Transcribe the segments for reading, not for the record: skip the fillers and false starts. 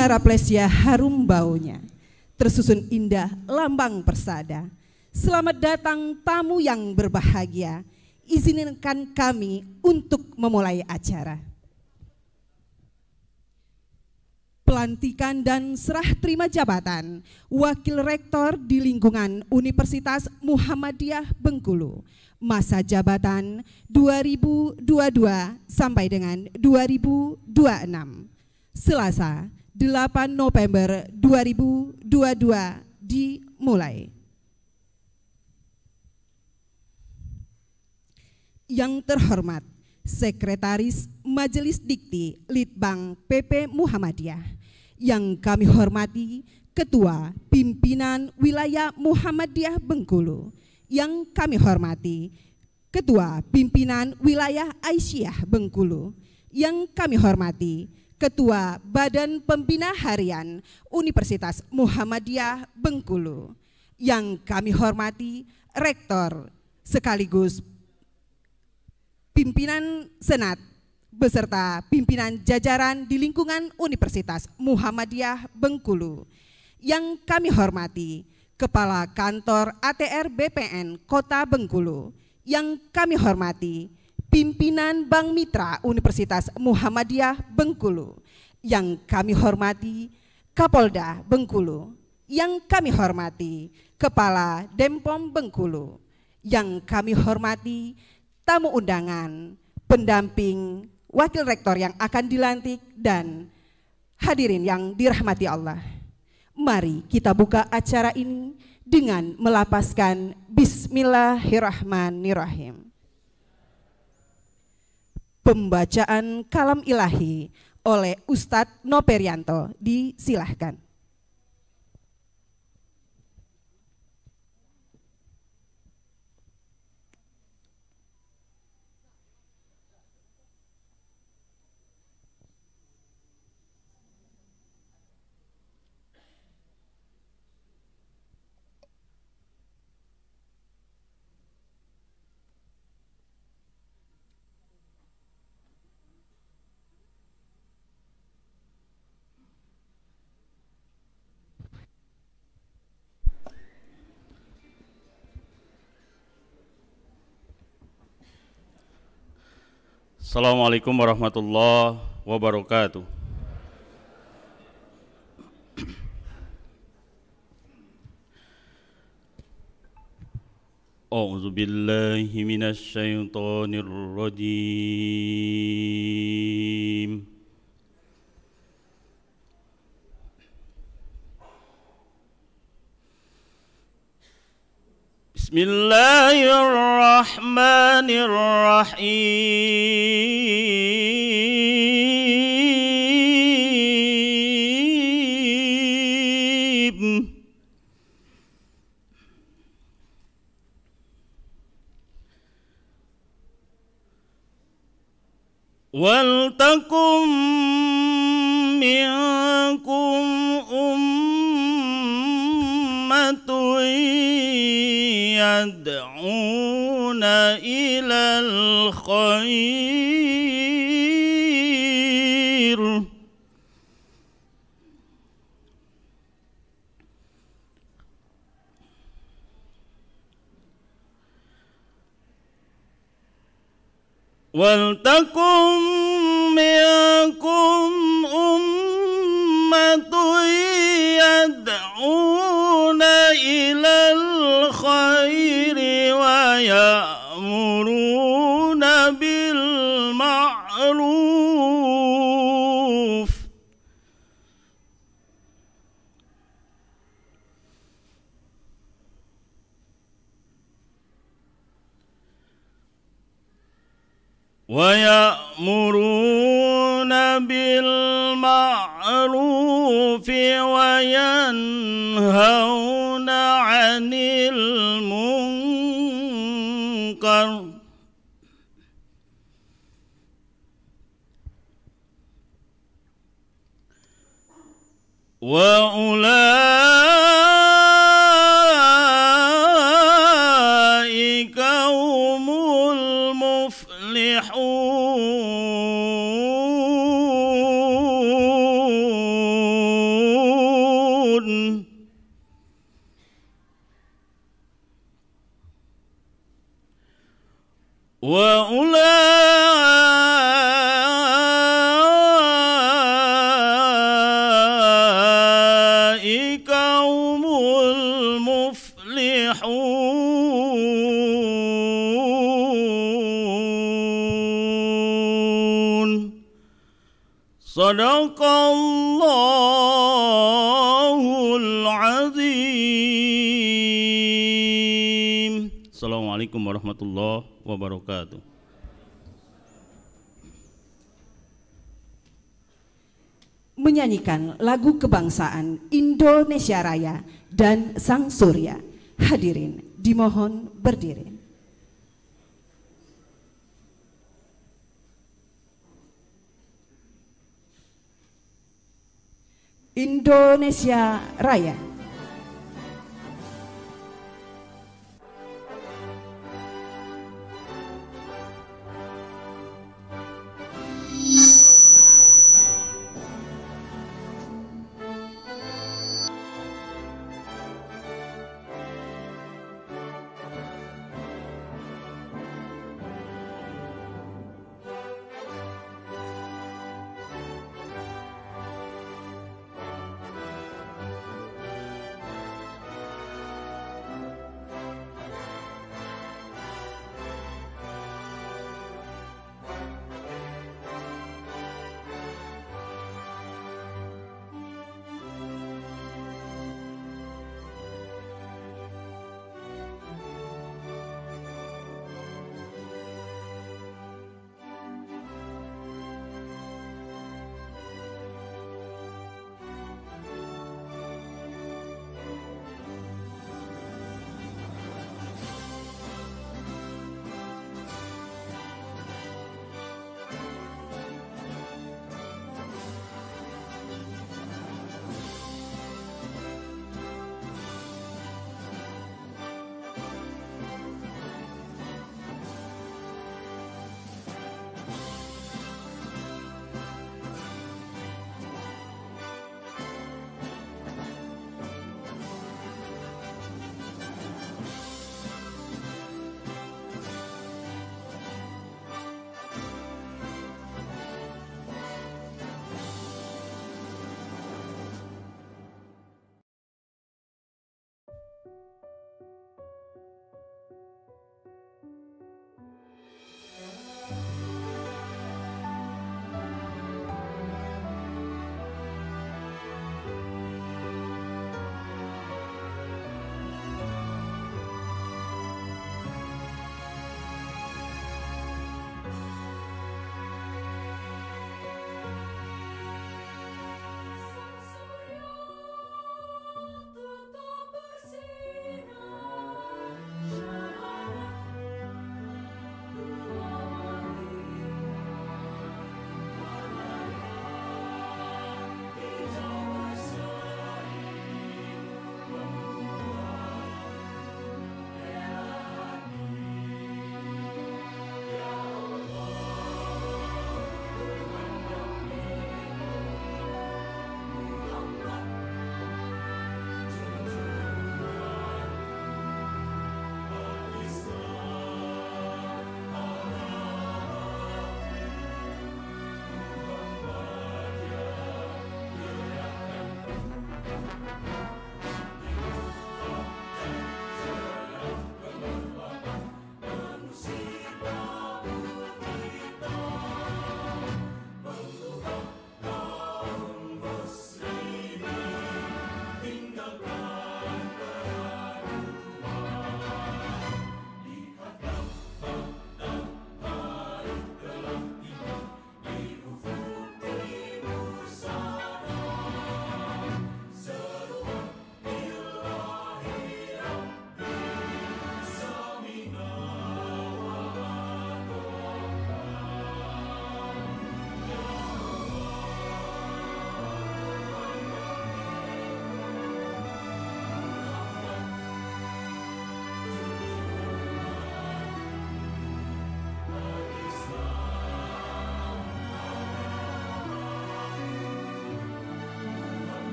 bunga raplesia harum baunya, tersusun indah lambang persada. Selamat datang tamu yang berbahagia, izinkan kami untuk memulai acara. Pelantikan dan serah terima jabatan Wakil Rektor di lingkungan Universitas Muhammadiyah Bengkulu, masa jabatan 2022 sampai dengan 2026. Selasa 8 November 2022 dimulai. Yang terhormat Sekretaris Majelis Dikti Litbang PP Muhammadiyah, yang kami hormati Ketua Pimpinan Wilayah Muhammadiyah Bengkulu, yang kami hormati Ketua Pimpinan Wilayah Aisyah Bengkulu, yang kami hormati Ketua Badan Pembina Harian Universitas Muhammadiyah Bengkulu, yang kami hormati Rektor sekaligus pimpinan Senat beserta pimpinan jajaran di lingkungan Universitas Muhammadiyah Bengkulu, yang kami hormati Kepala Kantor ATR BPN Kota Bengkulu, yang kami hormati pimpinan Bank Mitra Universitas Muhammadiyah Bengkulu, yang kami hormati Kapolda Bengkulu, yang kami hormati Kepala Denpom Bengkulu, yang kami hormati tamu undangan, pendamping Wakil Rektor yang akan dilantik, dan hadirin yang dirahmati Allah. Mari kita buka acara ini dengan melapaskan Bismillahirrahmanirrahim. Pembacaan kalam ilahi oleh Ustadz Noperianto, disilahkan. Assalamualaikum warahmatullahi wabarakatuh. A'udzu billahi minasy syaithanir rajim. Bismillahirrahmanirrahim. Waltakum minkum ummatun yad'una ilal khair waltakum minkum ummatun yad'una ilal khairi wa ya'muruna bil ma'ruf wa ya'muruna bil ma'ruf wa yanhauna 'anil munkar wa ulaika humul muflihun. Sadaqallahul azim. Assalamualaikum warahmatullahi wabarakatuh. Menyanyikan lagu kebangsaan Indonesia Raya dan Sang Surya. Hadirin dimohon berdiri. Indonesia Raya.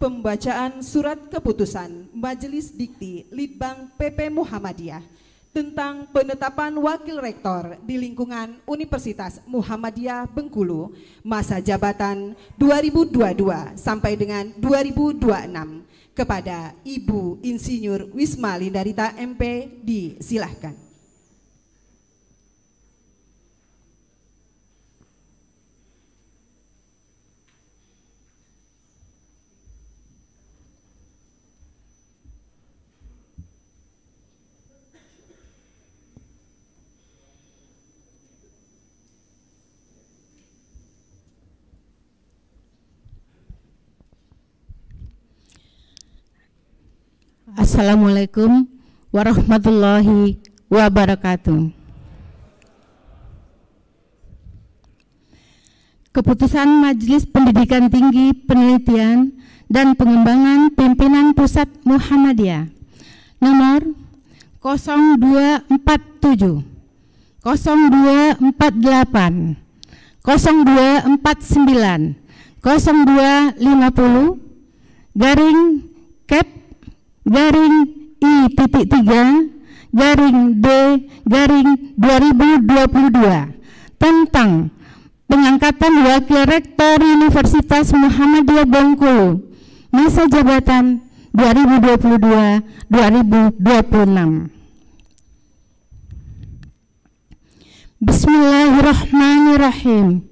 Pembacaan Surat Keputusan Majelis Dikti Litbang PP Muhammadiyah tentang penetapan Wakil Rektor di lingkungan Universitas Muhammadiyah Bengkulu masa jabatan 2022 sampai dengan 2026 kepada Ibu Insinyur Wisma Lindarita MP, disilahkan. Assalamualaikum warahmatullahi wabarakatuh. Keputusan Majelis Pendidikan Tinggi, Penelitian dan Pengembangan Pimpinan Pusat Muhammadiyah nomor 0247, 0248, 0249, 0250 garing Kep garing I.3 garing D garing 2022 tentang pengangkatan Wakil Rektor Universitas Muhammadiyah Bengkulu masa jabatan 2022-2026. Bismillahirrahmanirrahim.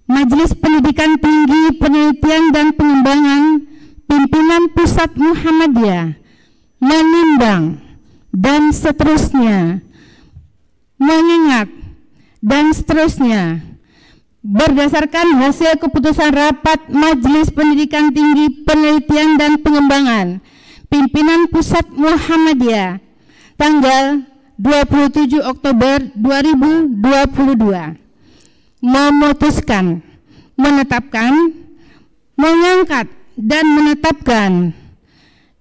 Majelis Pendidikan Tinggi, Penelitian dan Pengembangan Pimpinan Pusat Muhammadiyah menimbang dan seterusnya, mengingat dan seterusnya, berdasarkan hasil keputusan rapat Majelis Pendidikan Tinggi, Penelitian dan Pengembangan Pimpinan Pusat Muhammadiyah tanggal 27 Oktober 2022 memutuskan, menetapkan, mengangkat dan menetapkan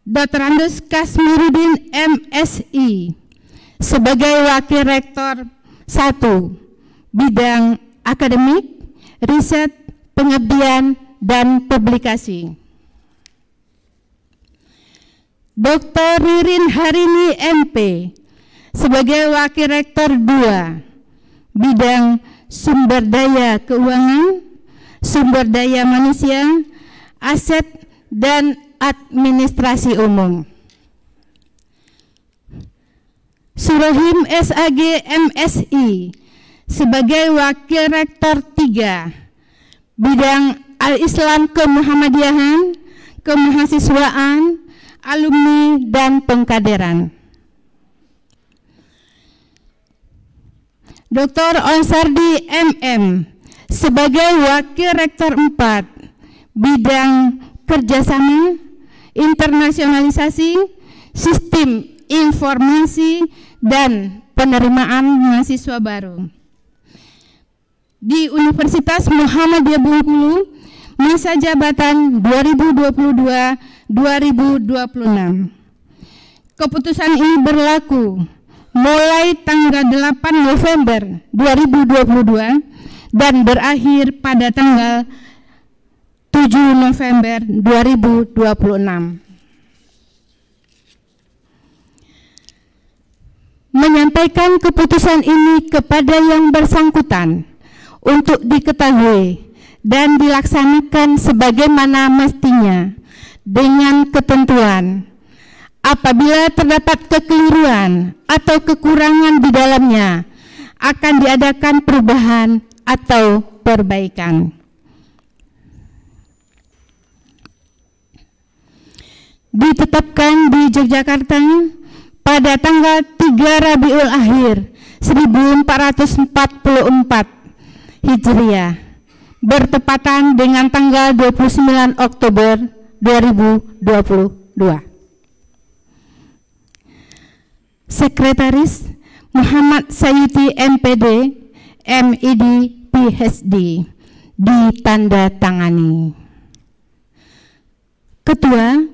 Dr. Andus Kasmiruddin MSI sebagai Wakil Rektor 1 bidang akademik, riset, pengabdian, dan publikasi. Dr. Ririn Harini MP sebagai Wakil Rektor 2 bidang sumber daya keuangan, sumber daya manusia, aset dan administrasi umum. Surahim SAG MSI sebagai Wakil Rektor 3 bidang Al-Islam Kemuhammadiyahan, Kemahasiswaan, Alumni dan Pengkaderan. Dr. Onsardi MM sebagai Wakil Rektor 4 bidang kerjasama, internasionalisasi, sistem informasi, dan penerimaan mahasiswa baru di Universitas Muhammadiyah Bengkulu masa jabatan 2022-2026. Keputusan ini berlaku mulai tanggal 8 November 2022 dan berakhir pada tanggal 7 November 2026. Menyampaikan keputusan ini kepada yang bersangkutan untuk diketahui dan dilaksanakan sebagaimana mestinya dengan ketentuan. Apabila terdapat kekeliruan atau kekurangan di dalamnya, akan diadakan perubahan atau perbaikan. Ditetapkan di Yogyakarta pada tanggal 3 Rabiul Akhir 1444 Hijriah bertepatan dengan tanggal 29 Oktober 2022. Sekretaris Muhammad Sayyidi MPD MID PhD ditandatangani. Ketua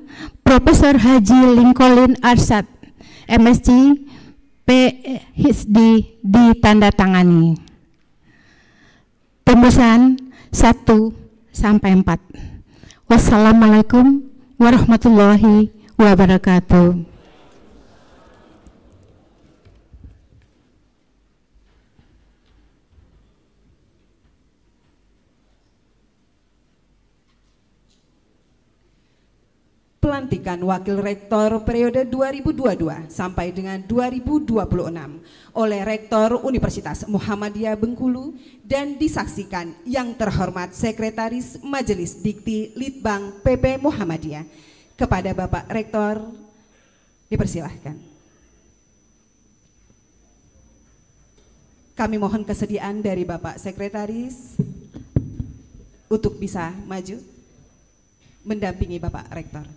Profesor Haji Lincoln Arsyad MSc PhD ditandatangani. Tembusan 1 sampai 4. Wassalamualaikum warahmatullahi wabarakatuh. pelantikan Wakil Rektor periode 2022 sampai dengan 2026 oleh Rektor Universitas Muhammadiyah Bengkulu dan disaksikan yang terhormat Sekretaris Majelis Dikti Litbang PP Muhammadiyah. Kepada Bapak Rektor, dipersilahkan. Kami mohon kesediaan dari Bapak Sekretaris untuk bisa maju mendampingi Bapak Rektor.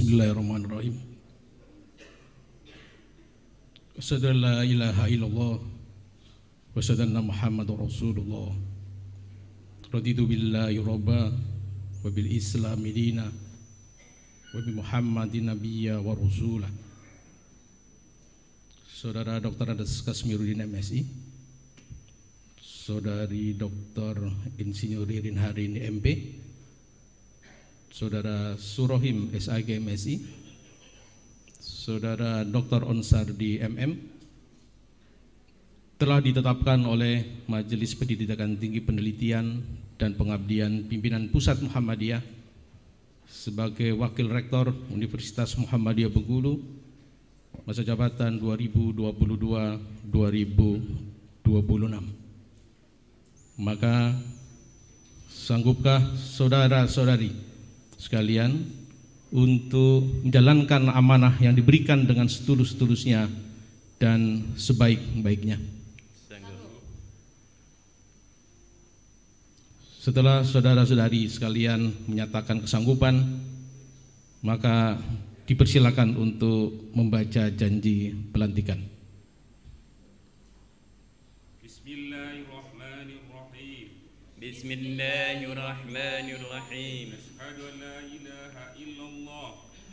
Bismillahirrahmanirrahim. Asyhadu an la ilaha illallah wa asyhadu anna Muhammadar Rasulullah. Raditu billahi rabba wa bil islami dina wa bi Muhammadin nabiyya wa rasulah. Saudara Dr. Andes Kasmiruddin MSI, Saudari Dr. Insinyur Ririn Harini MP, Saudara Surohim SAG MSI, Saudara Dr. Onsardi MM, telah ditetapkan oleh Majelis Pendidikan Tinggi Penelitian dan Pengabdian Pimpinan Pusat Muhammadiyah sebagai Wakil Rektor Universitas Muhammadiyah Bengkulu masa jabatan 2022-2026. Maka sanggupkah saudara-saudari sekalian untuk menjalankan amanah yang diberikan dengan setulus-tulusnya dan sebaik-baiknya? Setelah saudara-saudari sekalian menyatakan kesanggupan, maka dipersilakan untuk membaca janji pelantikan. Bismillahirrahmanirrahim. Bismillahirrahmanirrahim.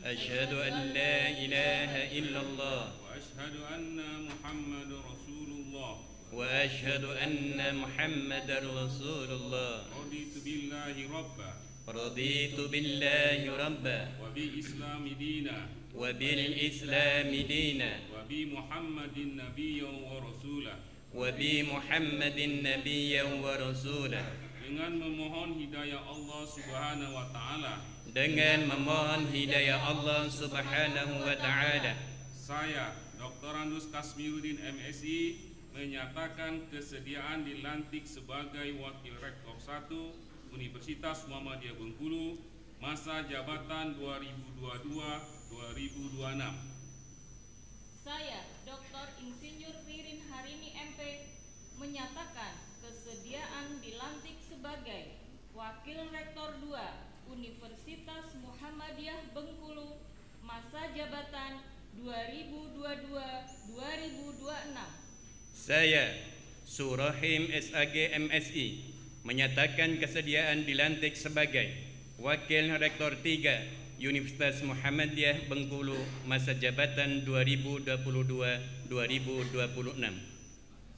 Asyhadu an la ilaha illallah wa asyhadu anna Muhammadar Rasulullah. wa asyhadu anna Muhammadar Rasulullah. Raditu billahi rabba Raditu billahi rabba wa bil islami dina wa bil islami dina wa bi Muhammadin nabiyyan wa rasulah. wa bi Muhammadin nabiyyan wa rasulah. Dengan memohon hidayah Allah Subhanahu wa taala, Dengan memohon hidayah Allah Subhanahu wa taala, saya Dr. Andes Kasmiruddin MSI menyatakan kesediaan dilantik sebagai Wakil Rektor 1 Universitas Muhammadiyah Bengkulu masa jabatan 2022-2026. Saya Dr. Insinyur Ririn Harini MP menyatakan kesediaan dilantik sebagai Wakil Rektor 2 Universitas Muhammadiyah Bengkulu masa jabatan 2022-2026. saya Surohim SAG MSI menyatakan kesediaan dilantik sebagai Wakil Rektor 3 Universitas Muhammadiyah Bengkulu masa jabatan 2022-2026.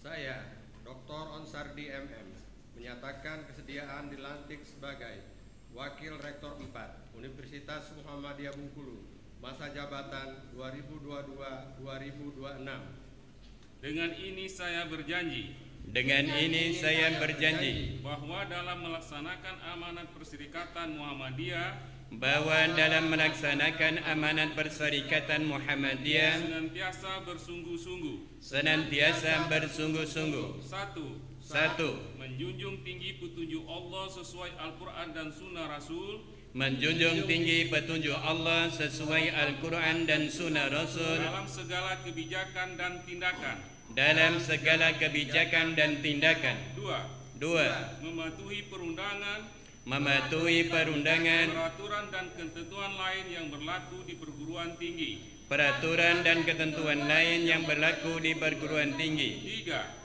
Saya Dr. Onsardi MM menyatakan kesediaan dilantik sebagai Wakil Rektor 4 Universitas Muhammadiyah Bengkulu masa jabatan 2022-2026. Dengan ini saya berjanji bahwa dalam melaksanakan amanat Perserikatan Muhammadiyah bahwa dalam melaksanakan amanat Perserikatan Muhammadiyah senantiasa bersungguh-sungguh. Satu, Satu, menjunjung tinggi petunjuk Allah sesuai Al-Quran dan Sunnah Rasul menjunjung tinggi petunjuk Allah sesuai Al-Quran dan Sunnah Rasul dalam segala kebijakan dan tindakan. dalam segala kebijakan dan tindakan. 2. Mematuhi perundangan, peraturan dan ketentuan lain yang berlaku di perguruan tinggi. Di perguruan tinggi.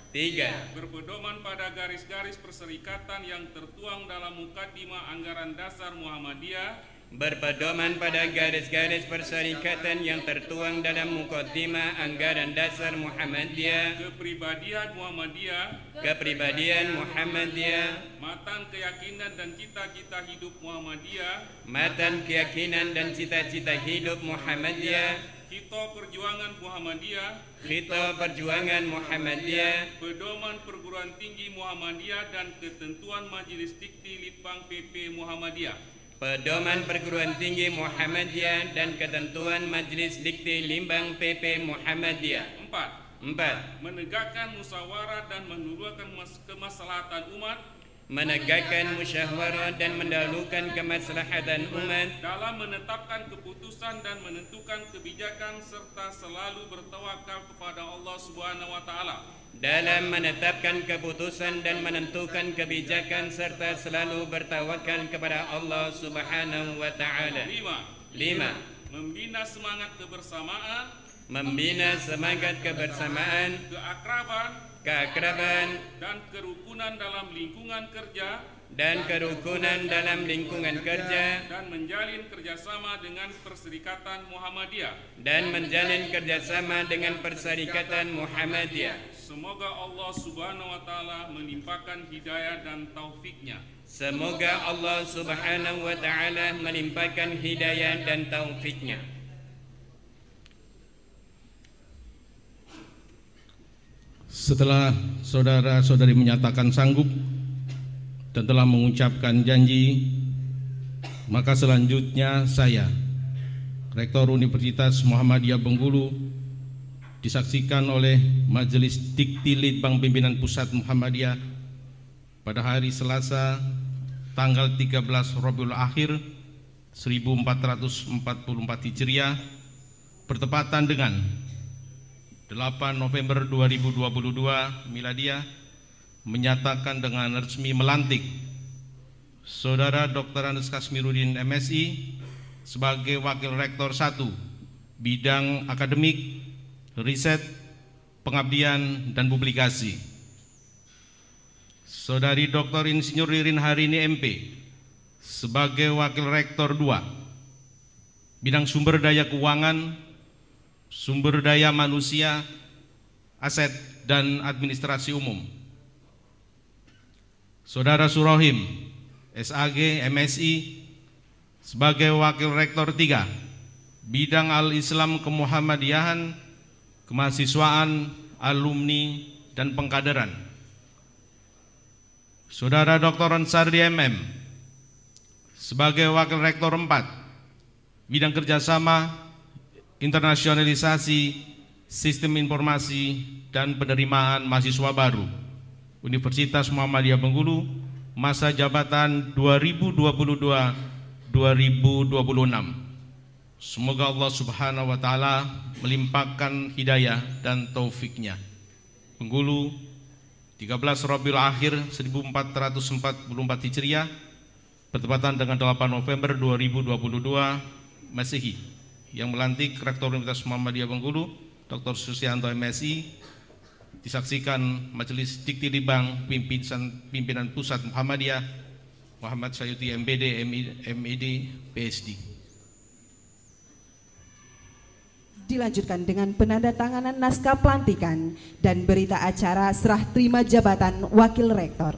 3. Berpedoman pada garis-garis perserikatan yang tertuang dalam Mukaddimah Anggaran Dasar Muhammadiyah, Berpedoman pada garis-garis perserikatan yang tertuang dalam Mukaddimah Anggaran Dasar Muhammadiyah, kepribadian Muhammadiyah, matan keyakinan dan cita-cita hidup Muhammadiyah, Khito Perjuangan Muhammadiyah, pedoman Perguruan Tinggi Muhammadiyah dan ketentuan Majelis Dikti Litbang PP Muhammadiyah. Pedoman Perguruan Tinggi Muhammadiyah dan ketentuan Majelis Dikti Limbang PP Muhammadiyah. 4. Menegakkan musyawarah dan mendahulukan kemaslahatan umat dalam menetapkan keputusan dan menentukan kebijakan serta selalu bertawakal kepada Allah Subhanahu wa taala. Dalam menetapkan keputusan dan menentukan kebijakan serta selalu bertawakal kepada Allah Subhanahu wa taala. 5. Membina semangat kebersamaan, keakraban dan kerukunan dalam lingkungan kerja dan menjalin kerjasama dengan Perserikatan Muhammadiyah. Semoga Allah Subhanahu wa taala melimpahkan hidayah dan taufiknya. Setelah saudara-saudari menyatakan sanggup dan telah mengucapkan janji, maka selanjutnya saya, Rektor Universitas Muhammadiyah Bengkulu, disaksikan oleh Majelis Dikti Litbang Pimpinan Pusat Muhammadiyah pada hari Selasa tanggal 13 Rabiul Akhir 1444 Hijriah bertepatan dengan 8 November 2022 Miladiah, menyatakan dengan resmi melantik Saudara Dr. Andes Kasmiruddin MSI sebagai Wakil Rektor 1 Bidang Akademik, Riset, Pengabdian, dan Publikasi. Saudari Dr. Insinyur Ririn Harini MP sebagai Wakil Rektor 2 Bidang Sumber Daya Keuangan, Sumber Daya Manusia, Aset, dan Administrasi Umum. Saudara Surohim SAG MSI sebagai Wakil Rektor 3 Bidang Al-Islam Kemuhammadiyahan, Kemahasiswaan, Alumni, dan Pengkaderan. Saudara Dr. Ansardi MM sebagai Wakil Rektor 4 Bidang Kerjasama, Internasionalisasi, Sistem Informasi, dan Penerimaan Mahasiswa Baru Universitas Muhammadiyah Bengkulu, masa jabatan 2022-2026. Semoga Allah Subhanahu wa taala melimpahkan hidayah dan taufiknya. Bengkulu, 13 Rabiul Akhir 1444 Hijriah bertepatan dengan 8 November 2022 Masehi. Yang melantik Rektor Universitas Muhammadiyah Bengkulu, Dr. Susianto MSI, disaksikan Majelis Dikti Litbang Pimpinan Pusat Muhammadiyah, Muhammad Sayuti MBD, MED, PSD. Dilanjutkan dengan penandatanganan naskah pelantikan dan berita acara serah terima jabatan Wakil Rektor.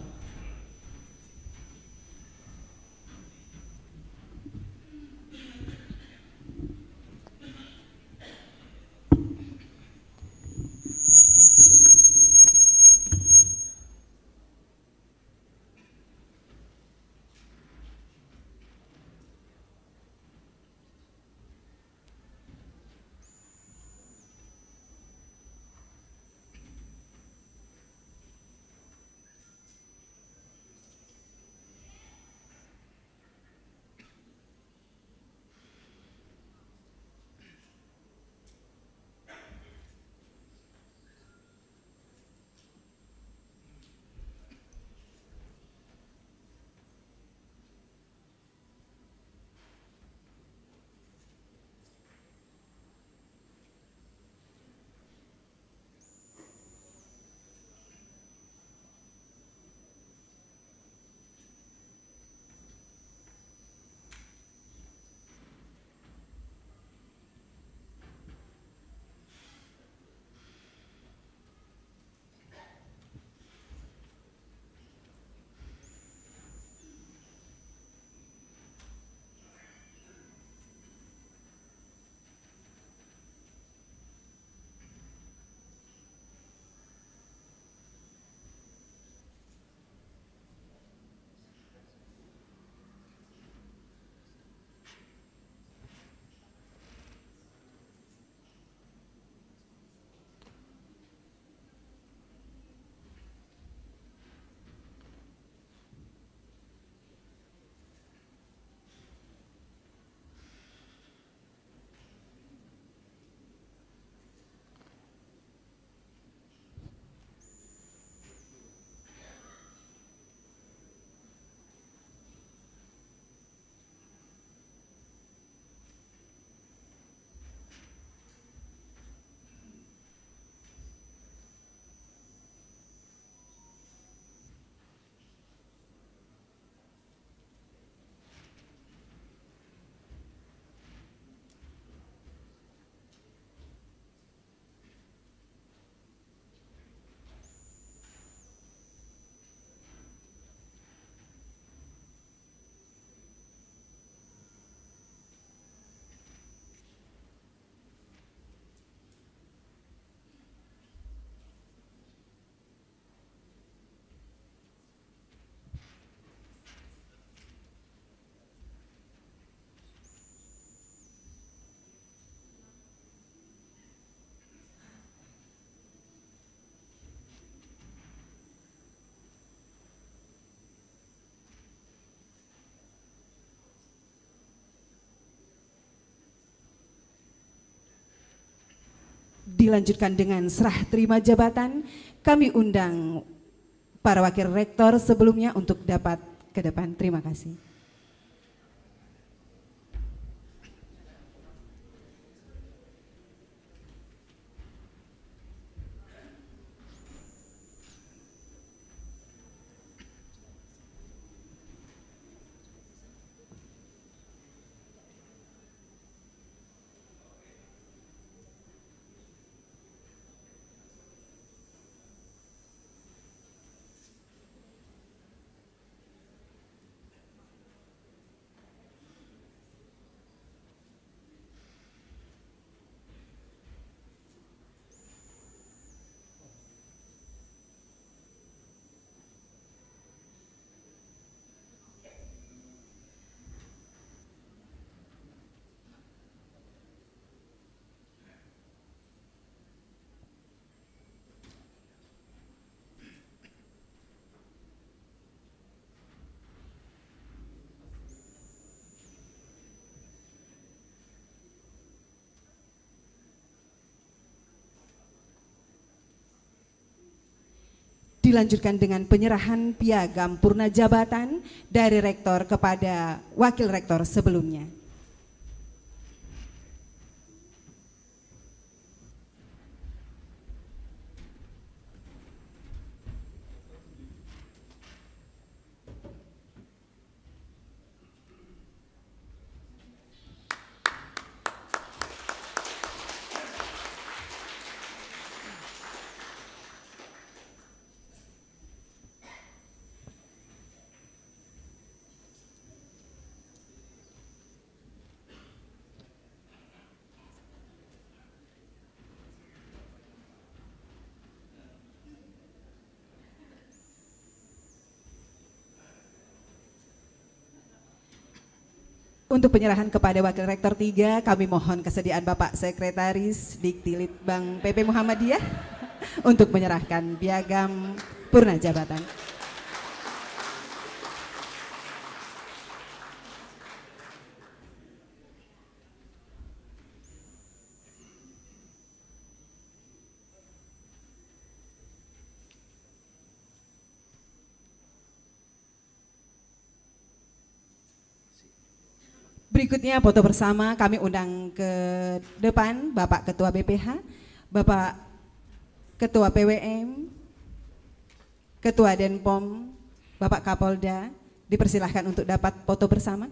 dilanjutkan dengan serah terima jabatan. Kami undang para wakil rektor sebelumnya untuk dapat ke depan. Terima kasih. Dilanjutkan dengan penyerahan piagam purna jabatan dari rektor kepada wakil rektor sebelumnya. Untuk penyerahan kepada Wakil Rektor 3, kami mohon kesediaan Bapak Sekretaris Diktilitbang PP Muhammadiyah untuk menyerahkan piagam purna jabatan. Berikutnya foto bersama kami undang ke depan Bapak Ketua BPH, Bapak Ketua PWM, Ketua Denpom, Bapak Kapolda, dipersilahkan untuk dapat foto bersama.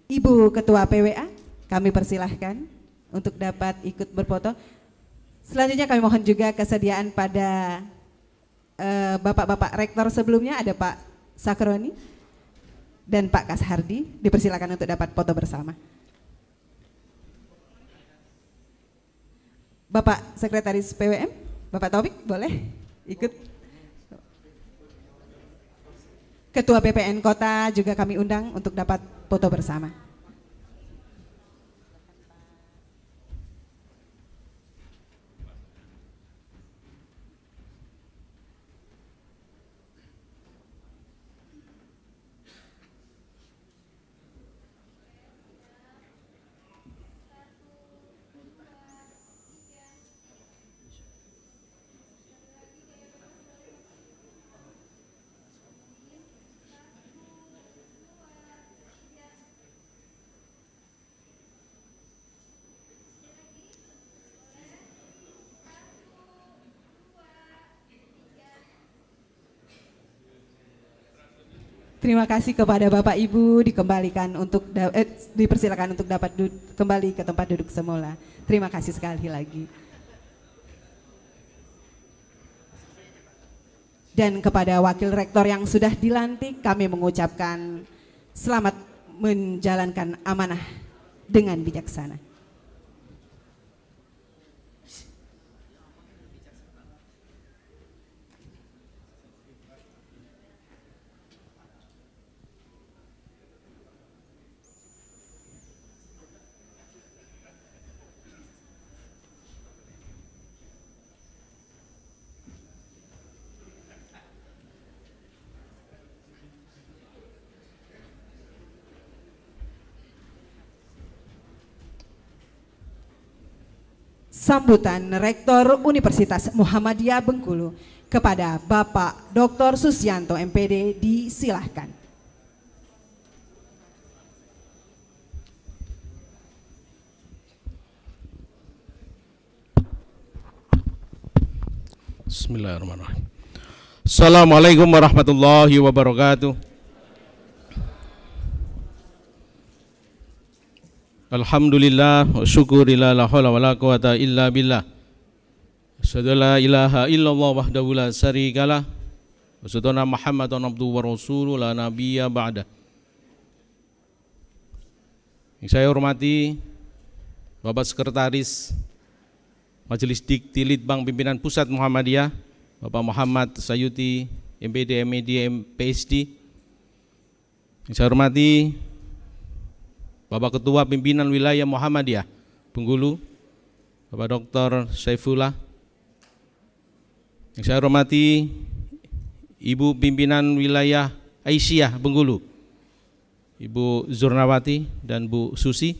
Ibu Ketua PWA, kami persilahkan untuk dapat ikut berfoto. Selanjutnya kami mohon juga kesediaan pada Bapak-Bapak Rektor sebelumnya, ada Pak Sakroni dan Pak Kashardi, dipersilakan untuk dapat foto bersama. Bapak Sekretaris PWM, Bapak Taufik, boleh ikut. Ketua BPN Kota juga kami undang untuk dapat foto bersama. Terima kasih kepada Bapak Ibu, dikembalikan untuk dipersilakan untuk dapat kembali ke tempat duduk semula. Terima kasih sekali lagi. Dan kepada Wakil Rektor yang sudah dilantik, kami mengucapkan selamat menjalankan amanah dengan bijaksana. Sambutan Rektor Universitas Muhammadiyah Bengkulu kepada Bapak Dr. Susianto MPD disilahkan. Bismillahirrahmanirrahim. Assalamualaikum warahmatullahi wabarakatuh. Alhamdulillah wa syukurillah la haula wala quwata illa billah. Asyhadu la ilaha illallah wahdahu la syarikalah wa asyhadu anna Muhammadan abduhu wa rasuluhu la nabiyya ba'da. Yang saya hormati Bapak Sekretaris Majelis Dikti Litbang Pimpinan Pusat Muhammadiyah, Bapak Muhammad Sayuti, MPD, MED, PSD. Yang saya hormati Bapak Ketua Pimpinan Wilayah Muhammadiyah Bengkulu, Bapak Dr. Saifullah. Yang saya hormati Ibu Pimpinan Wilayah Aisyah Bengkulu, Ibu Zurnawati dan Bu Susi.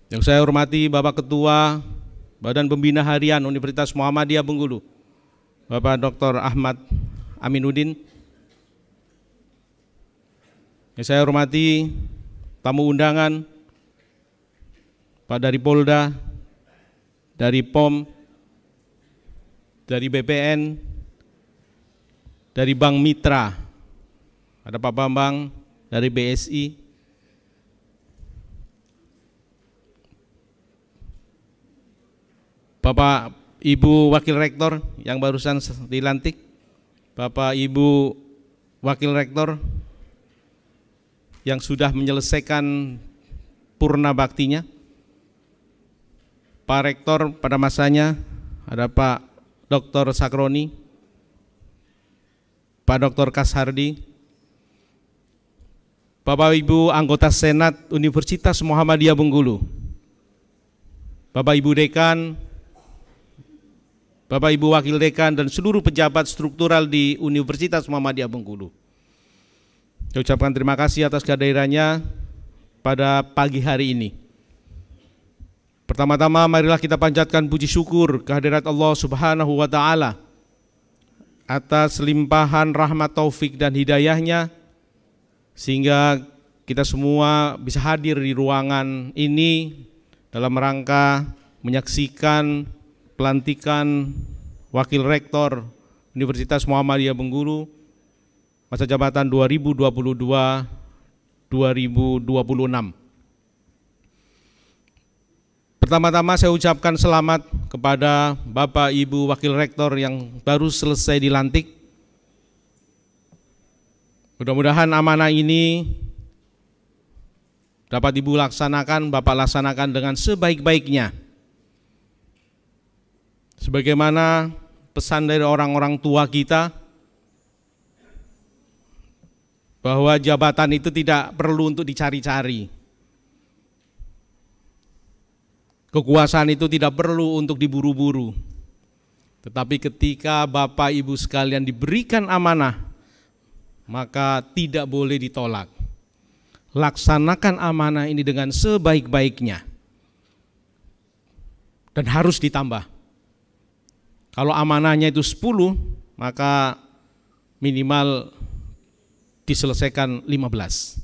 Yang saya hormati Bapak Ketua Badan Pembina Harian Universitas Muhammadiyah Bengkulu, Bapak Dr. Ahmad Aminuddin. Yang saya hormati tamu undangan Pak dari Polda, dari POM, dari BPN, dari Bank Mitra, ada Pak Bambang dari BSI. Bapak Ibu Wakil Rektor yang barusan dilantik, Bapak Ibu Wakil Rektor yang sudah menyelesaikan purna baktinya, Pak Rektor pada masanya, ada Pak Dr. Sakroni, Pak Dr. Kashardi, Bapak Ibu anggota Senat Universitas Muhammadiyah Bengkulu, Bapak Ibu Dekan, Bapak Ibu Wakil Dekan dan seluruh pejabat struktural di Universitas Muhammadiyah Bengkulu. Saya ucapkan terima kasih atas kehadirannya pada pagi hari ini. Pertama-tama marilah kita panjatkan puji syukur kehadirat Allah Subhanahu wa Ta'ala atas limpahan rahmat taufik dan hidayahnya sehingga kita semua bisa hadir di ruangan ini dalam rangka menyaksikan pelantikan Wakil Rektor Universitas Muhammadiyah Bengkulu masa jabatan 2022-2026. Pertama-tama saya ucapkan selamat kepada Bapak Ibu Wakil Rektor yang baru selesai dilantik. Mudah-mudahan amanah ini dapat Ibu laksanakan, Bapak laksanakan dengan sebaik-baiknya. Sebagaimana pesan dari orang-orang tua kita bahwa jabatan itu tidak perlu untuk dicari-cari. Kekuasaan itu tidak perlu untuk diburu-buru. Tetapi ketika Bapak Ibu sekalian diberikan amanah, maka tidak boleh ditolak. Laksanakan amanah ini dengan sebaik-baiknya. Dan harus ditambah. Kalau amanahnya itu 10, maka minimal diselesaikan 15.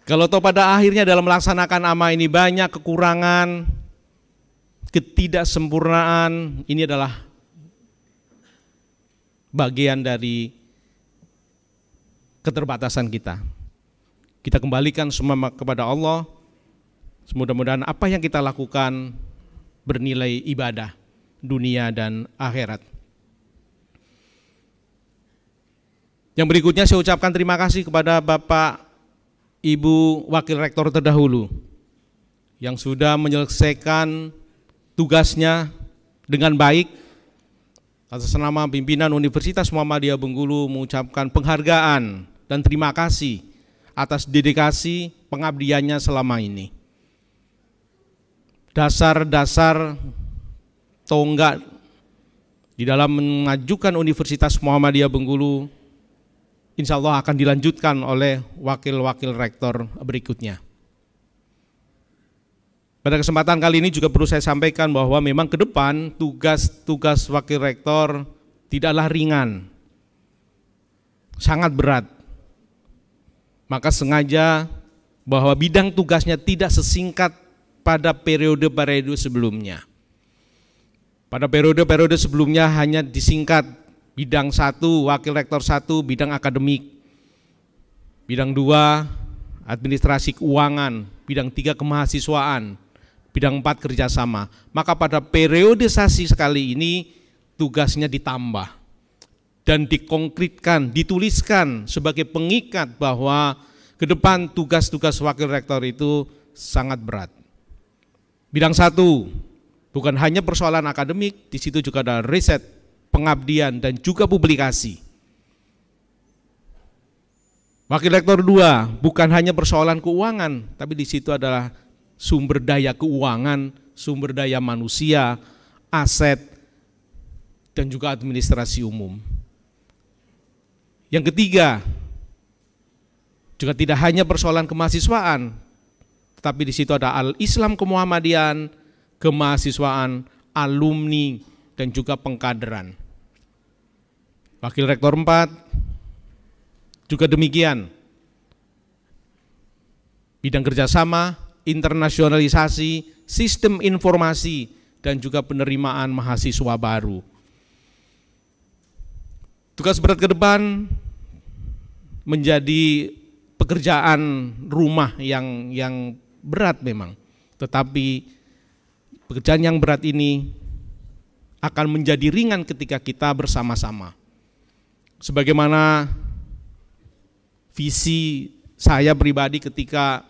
Kalau toh pada akhirnya dalam melaksanakan amanah ini banyak kekurangan, ketidaksempurnaan, ini adalah bagian dari keterbatasan kita. Kita kembalikan semua kepada Allah. Mudah-mudahan apa yang kita lakukan bernilai ibadah dunia dan akhirat. Yang berikutnya saya ucapkan terima kasih kepada Bapak Ibu Wakil Rektor terdahulu yang sudah menyelesaikan tugasnya dengan baik. Atas nama pimpinan Universitas Muhammadiyah Bengkulu mengucapkan penghargaan dan terima kasih atas dedikasi pengabdiannya selama ini. Dasar-dasar tonggak di dalam mengajukan Universitas Muhammadiyah Bengkulu insya Allah akan dilanjutkan oleh wakil-wakil rektor berikutnya. Pada kesempatan kali ini juga perlu saya sampaikan bahwa memang ke depan tugas wakil rektor tidaklah ringan, sangat berat. Maka sengaja bahwa bidang tugasnya tidak sesingkat pada periode-periode sebelumnya. Pada periode-periode sebelumnya hanya disingkat bidang 1, wakil rektor 1, bidang akademik, bidang 2, administrasi keuangan, bidang 3, kemahasiswaan, bidang 4, kerjasama. Maka pada periodisasi sekali ini tugasnya ditambah dan dikonkretkan, dituliskan sebagai pengikat bahwa ke depan tugas-tugas wakil rektor itu sangat berat. Bidang 1, bukan hanya persoalan akademik, di situ juga ada riset, pengabdian, dan juga publikasi. Wakil rektor 2, bukan hanya persoalan keuangan, tapi di situ adalah sumber daya keuangan, sumber daya manusia, aset, dan juga administrasi umum. Yang ketiga, juga tidak hanya persoalan kemahasiswaan, tetapi di situ ada al-Islam kemuhammadian, kemahasiswaan, alumni, dan juga pengkaderan. Wakil rektor 4 juga demikian. Bidang kerjasama, internasionalisasi, sistem informasi, dan juga penerimaan mahasiswa baru. Tugas berat ke depan menjadi pekerjaan rumah yang berat memang, tetapi pekerjaan yang berat ini akan menjadi ringan ketika kita bersama-sama. Sebagaimana visi saya pribadi ketika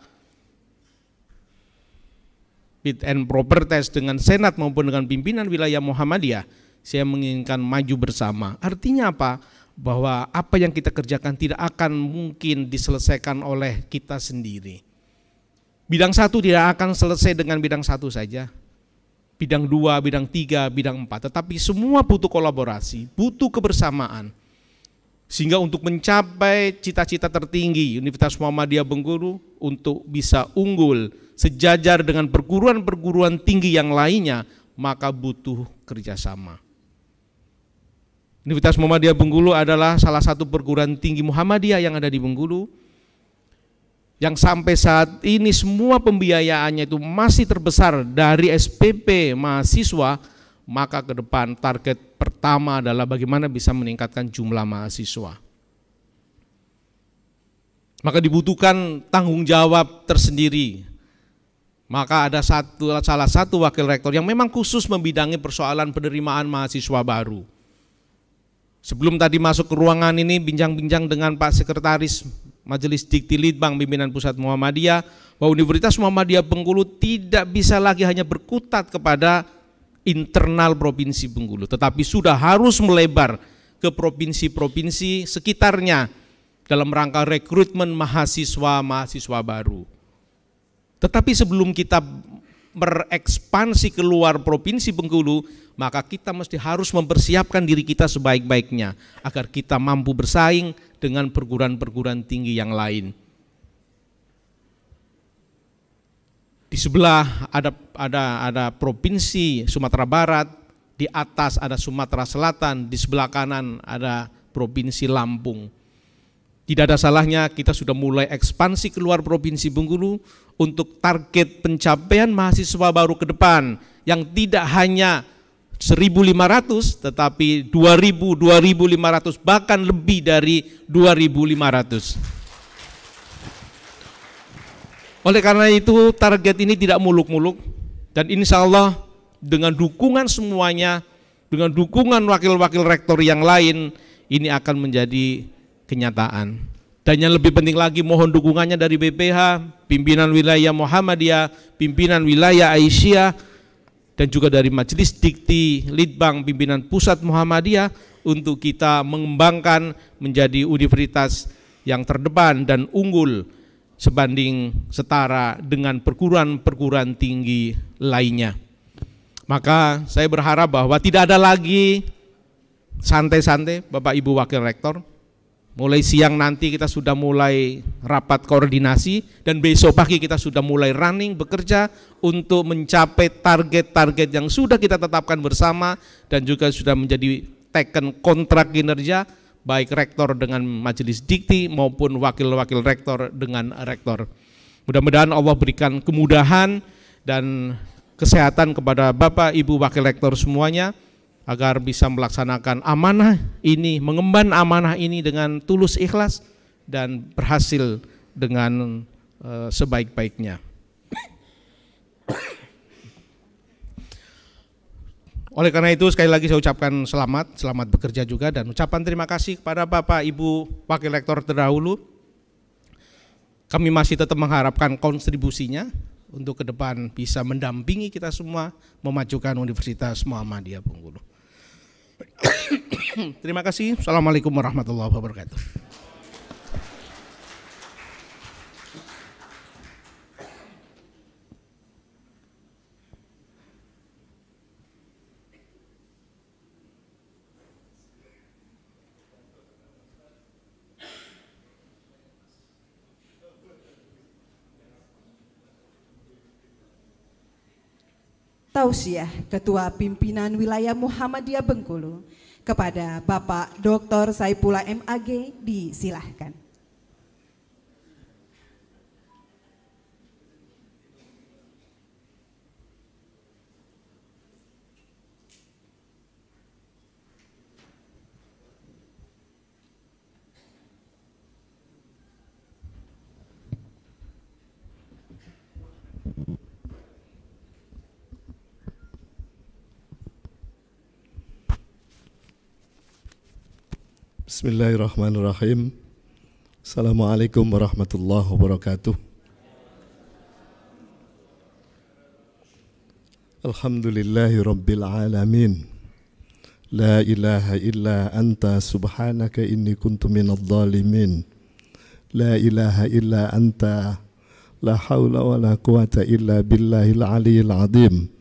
fit and proper test dengan Senat maupun dengan pimpinan wilayah Muhammadiyah, saya menginginkan maju bersama. Artinya apa? Bahwa apa yang kita kerjakan tidak akan mungkin diselesaikan oleh kita sendiri. Bidang 1 tidak akan selesai dengan bidang 1 saja. Bidang 2, bidang 3, bidang 4, tetapi semua butuh kolaborasi, butuh kebersamaan. Sehingga untuk mencapai cita-cita tertinggi Universitas Muhammadiyah Bengkulu untuk bisa unggul sejajar dengan perguruan-perguruan tinggi yang lainnya, maka butuh kerjasama. Universitas Muhammadiyah Bengkulu adalah salah satu perguruan tinggi Muhammadiyah yang ada di Bengkulu, yang sampai saat ini semua pembiayaannya itu masih terbesar dari SPP mahasiswa. Maka ke depan target pertama adalah bagaimana bisa meningkatkan jumlah mahasiswa. Maka dibutuhkan tanggung jawab tersendiri. Maka ada salah satu wakil rektor yang memang khusus membidangi persoalan penerimaan mahasiswa baru. Sebelum tadi masuk ke ruangan ini bincang-bincang dengan Pak Sekretaris Majelis Dikti Litbang Pimpinan Pusat Muhammadiyah, bahwa Universitas Muhammadiyah Bengkulu tidak bisa lagi hanya berkutat kepada internal Provinsi Bengkulu, tetapi sudah harus melebar ke provinsi-provinsi sekitarnya dalam rangka rekrutmen mahasiswa-mahasiswa baru. Tetapi sebelum kita berekspansi keluar Provinsi Bengkulu, maka kita mesti harus mempersiapkan diri kita sebaik-baiknya agar kita mampu bersaing dengan perguruan-perguruan tinggi yang lain. Di sebelah ada Provinsi Sumatera Barat, di atas ada Sumatera Selatan, di sebelah kanan ada Provinsi Lampung. Tidak ada salahnya kita sudah mulai ekspansi keluar Provinsi Bengkulu untuk target pencapaian mahasiswa baru ke depan yang tidak hanya 1.500 tetapi 2.000, 2.500, bahkan lebih dari 2.500. Oleh karena itu target ini tidak muluk-muluk, dan insya Allah dengan dukungan semuanya, dengan dukungan wakil-wakil rektor yang lain, ini akan menjadi kenyataan. Dan yang lebih penting lagi, mohon dukungannya dari BPH, pimpinan wilayah Muhammadiyah, pimpinan wilayah Aisyah, dan juga dari Majelis Dikti Litbang Pimpinan Pusat Muhammadiyah untuk kita mengembangkan menjadi universitas yang terdepan dan unggul sebanding setara dengan perguruan-perguruan tinggi lainnya. Maka saya berharap bahwa tidak ada lagi santai-santai Bapak Ibu Wakil Rektor, Mulai siang nanti kita sudah mulai rapat koordinasi dan besok pagi kita sudah mulai running bekerja untuk mencapai target-target yang sudah kita tetapkan bersama dan juga sudah menjadi teken kontrak kinerja baik rektor dengan majelis dikti maupun wakil-wakil rektor dengan rektor. Mudah-mudahan Allah berikan kemudahan dan kesehatan kepada Bapak Ibu wakil rektor semuanya agar bisa melaksanakan amanah ini, mengemban amanah ini dengan tulus ikhlas dan berhasil dengan sebaik-baiknya. Oleh karena itu sekali lagi saya ucapkan selamat bekerja juga dan ucapan terima kasih kepada Bapak Ibu wakil rektor terdahulu. Kami masih tetap mengharapkan kontribusinya untuk ke depan bisa mendampingi kita semua memajukan Universitas Muhammadiyah Bengkulu. Terima kasih. Assalamualaikum warahmatullahi wabarakatuh. Tausiah Ketua Pimpinan Wilayah Muhammadiyah Bengkulu kepada Bapak Dr. Saipullah MAG disilahkan. Bismillahirrahmanirrahim. Assalamualaikum warahmatullahi wabarakatuh. Alhamdulillahi rabbil alamin. La ilaha illa anta subhanaka inni kuntu minadh dhalimin. La ilaha illa anta la hawla wa la quwata illa billahil aliyyil azim.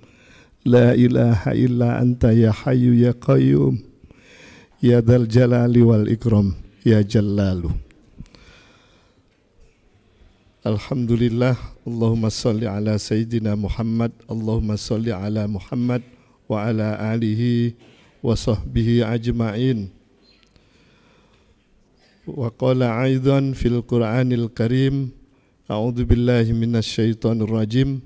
La ilaha illa anta ya hayyu ya qayyum. Ya dzal jalali wal ikram ya jallalu. Alhamdulillah. Allahumma salli ala sayyidina Muhammad. Allahumma salli ala Muhammad wa ala alihi wa sahbihi ajma'in. Wa qala aidan fil Qur'anil Karim, a'udzu billahi minasyaitonir rajim.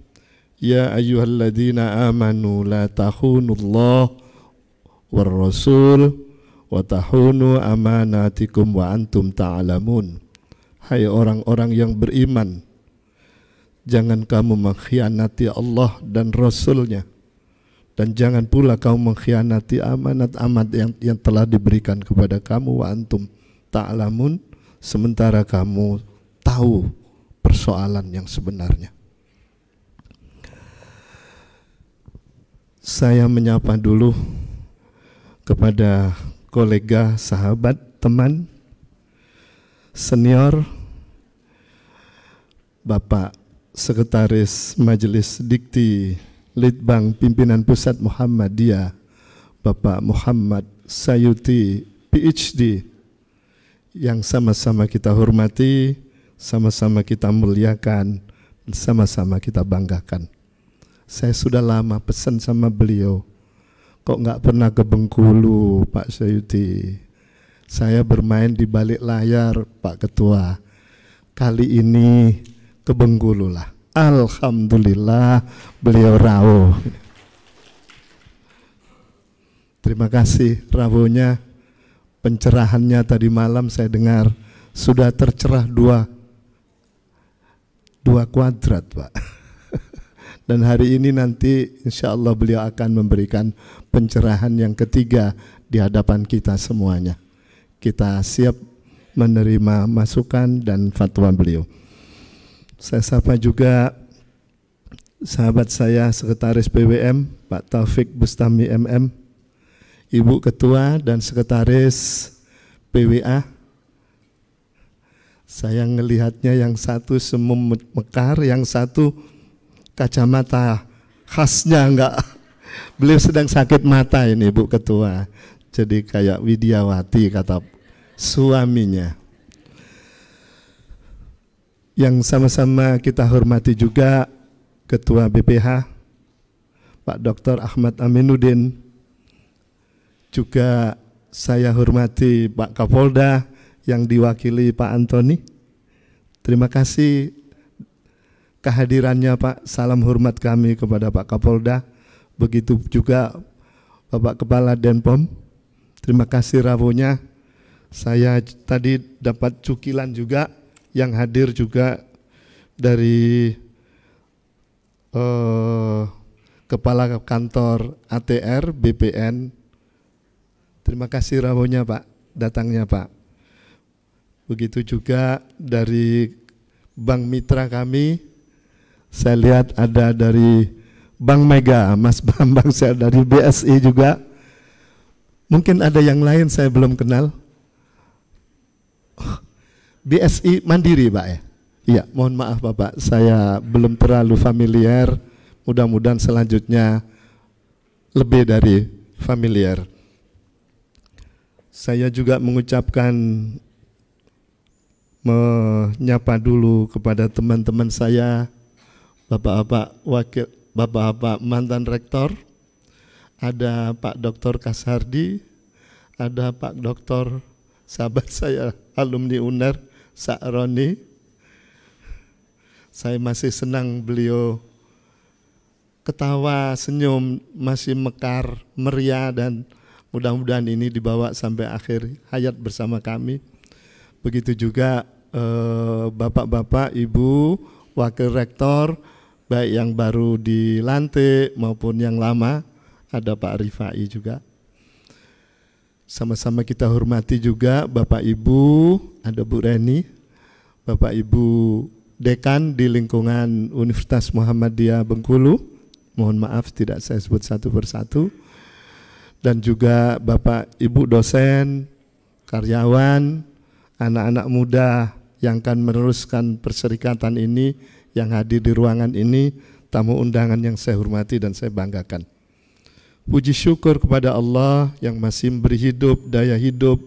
Ya ayyuhalladzina amanu la takhunullah war rasul wa tahunu amanatikum wa antum ta'lamun. Hai orang-orang yang beriman, jangan kamu mengkhianati Allah dan Rasul-Nya, dan jangan pula kamu mengkhianati amanat-amanat yang telah diberikan kepada kamu, wa antum ta'lamun, sementara kamu tahu persoalan yang sebenarnya. Saya menyapa dulu kepada kolega, sahabat, teman, senior, Bapak Sekretaris Majelis Dikti Litbang Pimpinan Pusat Muhammadiyah, Bapak Muhammad Sayuti, PhD, yang sama-sama kita hormati, sama-sama kita muliakan, sama-sama kita banggakan. Saya sudah lama pesan sama beliau, kok nggak pernah ke Bengkulu, Pak Sayuti. Saya bermain di balik layar, Pak Ketua. Kali ini ke Bengkulu lah. Alhamdulillah beliau rawuh. Terima kasih rawuhnya, pencerahannya tadi malam saya dengar sudah tercerah dua kuadrat, Pak. Dan hari ini nanti insya Allah beliau akan memberikan pencerahan yang ketiga di hadapan kita semuanya. Kita siap menerima masukan dan fatwa beliau. Saya sapa juga sahabat saya, Sekretaris PWM, Pak Taufik Bustami MM, Ibu Ketua dan Sekretaris PWA. Saya ngelihatnya yang satu semu mekar, yang satu kacamata khasnya enggak. Beliau sedang sakit mata ini, Bu Ketua. Jadi kayak Widyawati kata suaminya. Yang sama-sama kita hormati juga Ketua BPH Pak Dr. Ahmad Aminuddin, juga saya hormati Pak Kapolda yang diwakili Pak Antoni. Terima kasih kehadirannya Pak, salam hormat kami kepada Pak Kapolda, begitu juga Bapak Kepala Denpom. Terima kasih rawuhnya. Saya tadi dapat cukilan juga yang hadir juga dari Kepala Kantor ATR BPN. Terima kasih rawuhnya Pak, datangnya Pak. Begitu juga dari Bank Mitra kami, saya lihat ada dari Bank Mega, Mas Bambang, saya dari BSI juga. Mungkin ada yang lain saya belum kenal. BSI Mandiri Pak ya? Iya, mohon maaf Bapak, saya belum terlalu familiar, mudah-mudahan selanjutnya lebih dari familiar. Saya juga mengucapkan, menyapa dulu kepada teman-teman saya, Bapak-bapak wakil, Bapak-bapak mantan rektor, ada Pak Dr. Kasardi, ada Pak Dr. sahabat saya, alumni UNER, Sa'roni. Saya masih senang beliau ketawa, senyum, masih mekar, meriah, dan mudah-mudahan ini dibawa sampai akhir hayat bersama kami. Begitu juga bapak-bapak, ibu, wakil rektor, baik yang baru dilantik maupun yang lama, ada Pak Rifai juga. Sama-sama kita hormati juga Bapak Ibu, ada Bu Reni, Bapak Ibu Dekan di lingkungan Universitas Muhammadiyah Bengkulu, mohon maaf tidak saya sebut satu persatu, dan juga Bapak Ibu dosen, karyawan, anak-anak muda yang akan meneruskan perserikatan ini, yang hadir di ruangan ini, tamu undangan yang saya hormati dan saya banggakan. Puji syukur kepada Allah yang masih memberi hidup, daya hidup,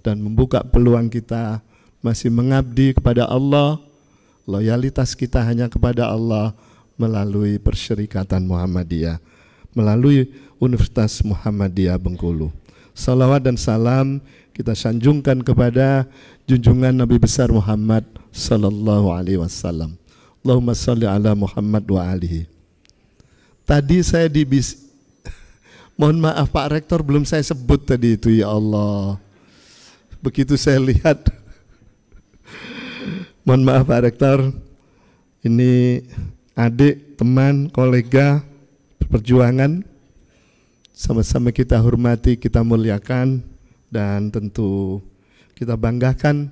dan membuka peluang kita masih mengabdi kepada Allah. Loyalitas kita hanya kepada Allah melalui Perserikatan Muhammadiyah, melalui Universitas Muhammadiyah Bengkulu. Salawat dan salam kita sanjungkan kepada junjungan Nabi besar Muhammad sallallahu alaihi wasallam. Allahumma shalli ala Muhammad wa alihi. Tadi saya mohon maaf Pak Rektor, belum saya sebut tadi itu, ya Allah. Begitu saya lihat, mohon maaf Pak Rektor, ini adik, teman, kolega, perjuangan, sama-sama kita hormati, kita muliakan, dan tentu kita banggakan,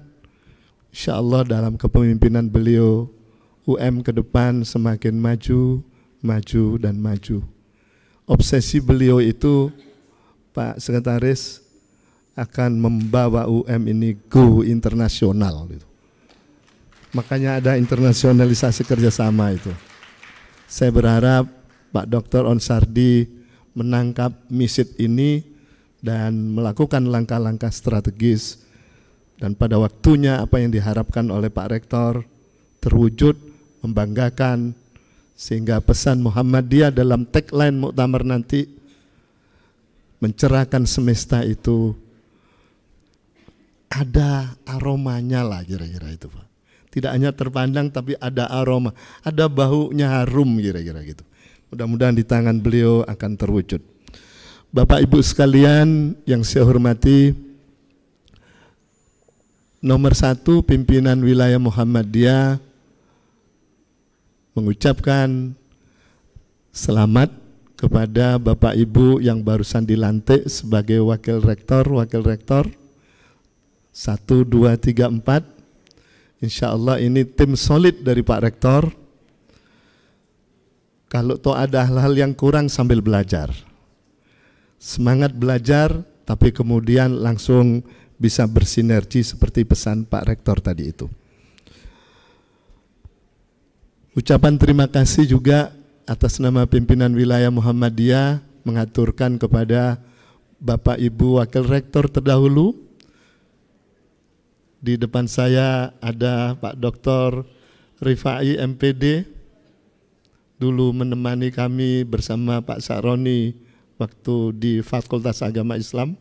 insya Allah dalam kepemimpinan beliau, UM ke depan semakin maju, maju, dan maju. Obsesi beliau itu, Pak Sekretaris, akan membawa UM ini go internasional. Makanya ada internasionalisasi kerjasama itu. Saya berharap Pak Dr. Onsardi menangkap misit ini dan melakukan langkah-langkah strategis. Dan pada waktunya apa yang diharapkan oleh Pak Rektor terwujud, membanggakan, sehingga pesan Muhammadiyah dalam tagline muktamar nanti mencerahkan semesta itu ada aromanya lah, kira-kira itu Pak. Tidak hanya terpandang tapi ada aroma, ada baunya harum, kira-kira gitu. Mudah-mudahan di tangan beliau akan terwujud. Bapak Ibu sekalian yang saya hormati, nomor 1 pimpinan wilayah Muhammadiyah mengucapkan selamat kepada Bapak Ibu yang barusan dilantik sebagai wakil rektor 1, 2, 3, 4. Insya Allah ini tim solid dari Pak Rektor. Kalau toh ada hal-hal yang kurang sambil belajar, semangat belajar, tapi kemudian langsung bisa bersinergi seperti pesan Pak Rektor tadi itu. Ucapan terima kasih juga atas nama pimpinan wilayah Muhammadiyah mengaturkan kepada Bapak Ibu Wakil Rektor terdahulu, Di depan saya ada Pak Dr. Rifai MPD, dulu menemani kami bersama Pak Saroni waktu di Fakultas Agama Islam.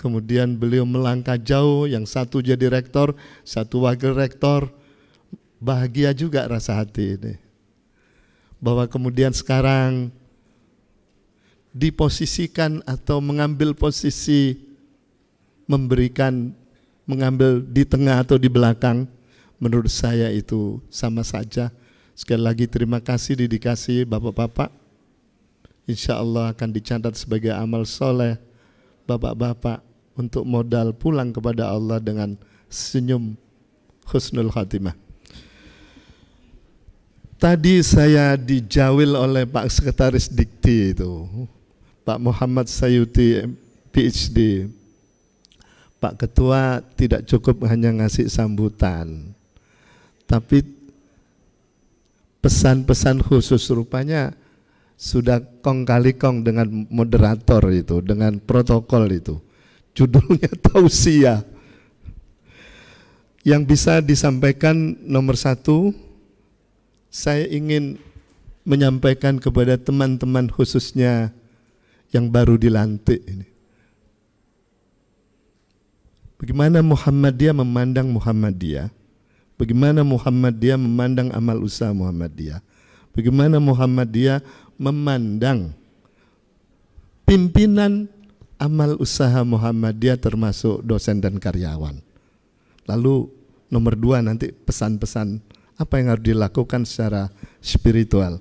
Kemudian beliau melangkah jauh, yang satu jadi rektor, satu wakil rektor. Bahagia juga rasa hati ini, bahwa kemudian sekarang diposisikan atau mengambil posisi mengambil di tengah atau di belakang, menurut saya itu sama saja. Sekali lagi terima kasih dedikasi Bapak-Bapak. Insya Allah akan dicatat sebagai amal soleh Bapak-Bapak untuk modal pulang kepada Allah dengan senyum husnul khatimah. Tadi saya dijawil oleh Pak Sekretaris Dikti itu, Pak Muhammad Sayuti PhD. Pak Ketua tidak cukup hanya ngasih sambutan, tapi pesan-pesan khusus rupanya sudah kong kali kong dengan moderator itu, dengan protokol itu. Judulnya tausiah. Yang bisa disampaikan nomor satu, saya ingin menyampaikan kepada teman-teman khususnya yang baru dilantik ini. Bagaimana Muhammadiyah memandang Muhammadiyah? Bagaimana Muhammadiyah memandang amal usaha Muhammadiyah? Bagaimana Muhammadiyah memandang pimpinan amal usaha Muhammadiyah termasuk dosen dan karyawan? Lalu nomor dua nanti pesan-pesan apa yang harus dilakukan secara spiritual.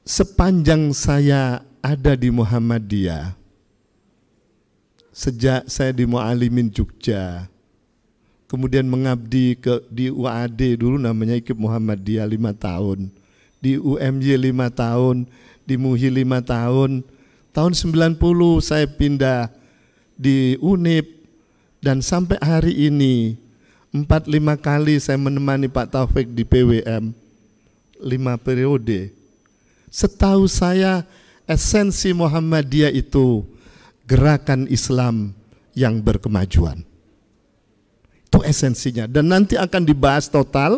Sepanjang saya ada di Muhammadiyah, sejak saya di Mu'alimin Jogja, kemudian mengabdi di UAD dulu namanya IKIP Muhammadiyah 5 tahun, di UMY 5 tahun, di MUHI 5 tahun. Tahun 90 saya pindah di UNIP, dan sampai hari ini 4-5 kali saya menemani Pak Taufik di PWM 5 periode. Setahu saya esensi Muhammadiyah itu gerakan Islam yang berkemajuan. Itu esensinya, dan nanti akan dibahas total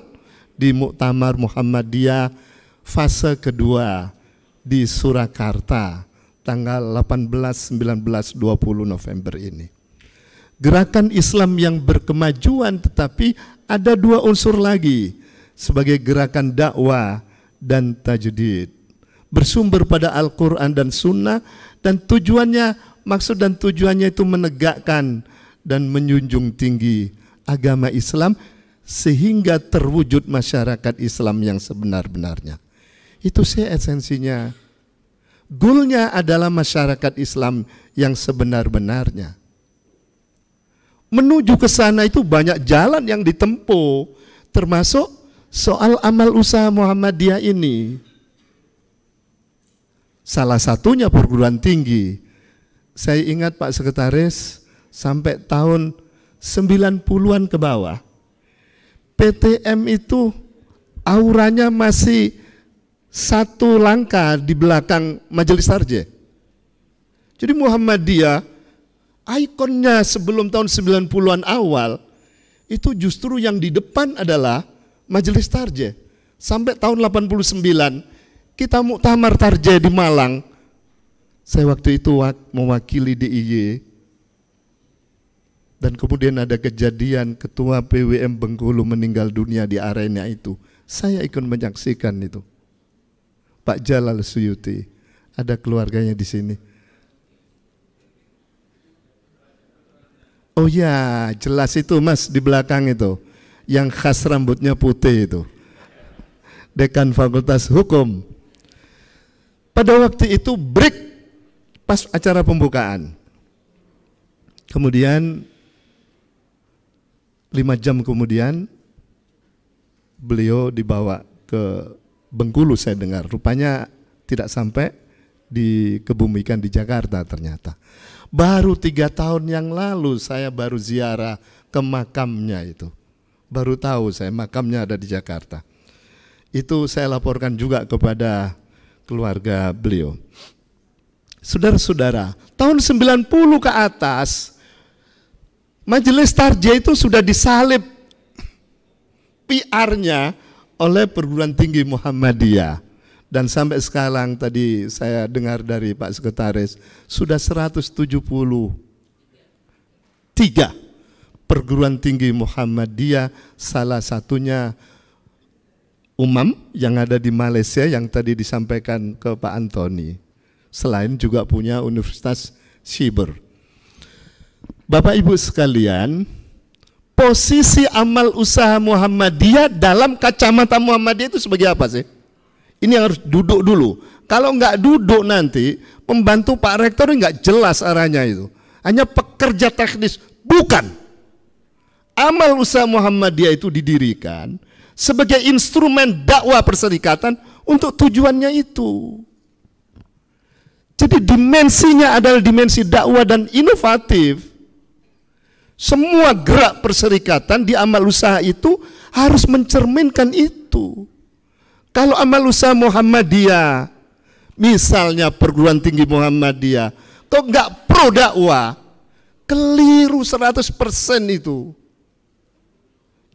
di Muktamar Muhammadiyah fase kedua di Surakarta tanggal 18, 19, 20 November ini. Gerakan Islam yang berkemajuan, tetapi ada dua unsur lagi sebagai gerakan dakwah dan tajdid. Bersumber pada Al-Quran dan Sunnah, dan tujuannya, maksud dan tujuannya itu menegakkan dan menjunjung tinggi agama Islam sehingga terwujud masyarakat Islam yang sebenar-benarnya. Itu sih esensinya. Goalnya adalah masyarakat Islam yang sebenar-benarnya. Menuju ke sana itu banyak jalan yang ditempuh, termasuk soal amal usaha Muhammadiyah ini. Salah satunya perguruan tinggi. Saya ingat Pak Sekretaris, sampai tahun 90-an ke bawah, PTM itu auranya masih satu langkah di belakang Majelis Tarjih. Jadi Muhammadiyah, ikonnya sebelum tahun 90-an awal, itu justru yang di depan adalah Majelis Tarjih. Sampai tahun 89, kita muktamar Tarjih di Malang. Saya waktu itu mewakili DIY. Dan kemudian ada kejadian ketua PWM Bengkulu meninggal dunia di arena itu. Saya ikut menyaksikan itu. Pak Jalal Suyuti, ada keluarganya di sini. Oh ya, jelas itu Mas di belakang itu, yang khas rambutnya putih itu, Dekan Fakultas Hukum. Pada waktu itu break pas acara pembukaan. Kemudian 5 jam kemudian beliau dibawa ke Bengkulu, saya dengar. Rupanya tidak sampai dikebumikan di Jakarta ternyata. Baru 3 tahun yang lalu saya baru ziarah ke makamnya itu. Baru tahu saya makamnya ada di Jakarta. Itu saya laporkan juga kepada keluarga beliau. Saudara-saudara, tahun 90 ke atas Majelis Tarjih itu sudah disalib PR-nya oleh perguruan tinggi Muhammadiyah. Dan sampai sekarang tadi saya dengar dari Pak Sekretaris, sudah 173 perguruan tinggi Muhammadiyah, salah satunya UMAM yang ada di Malaysia yang tadi disampaikan ke Pak Antoni. Selain juga punya Universitas Siber. Bapak Ibu sekalian, posisi amal usaha Muhammadiyah dalam kacamata Muhammadiyah itu sebagai apa sih? Ini yang harus duduk dulu. Kalau nggak duduk nanti, membantu Pak Rektor ini nggak jelas arahnya itu. Hanya pekerja teknis, bukan. Amal usaha Muhammadiyah itu didirikan sebagai instrumen dakwah perserikatan untuk tujuannya itu. Jadi dimensinya adalah dimensi dakwah dan inovatif. Semua gerak perserikatan di amal usaha itu harus mencerminkan itu. Kalau amal usaha Muhammadiyah, misalnya perguruan tinggi Muhammadiyah, kok nggak pro dakwah, keliru 100% itu.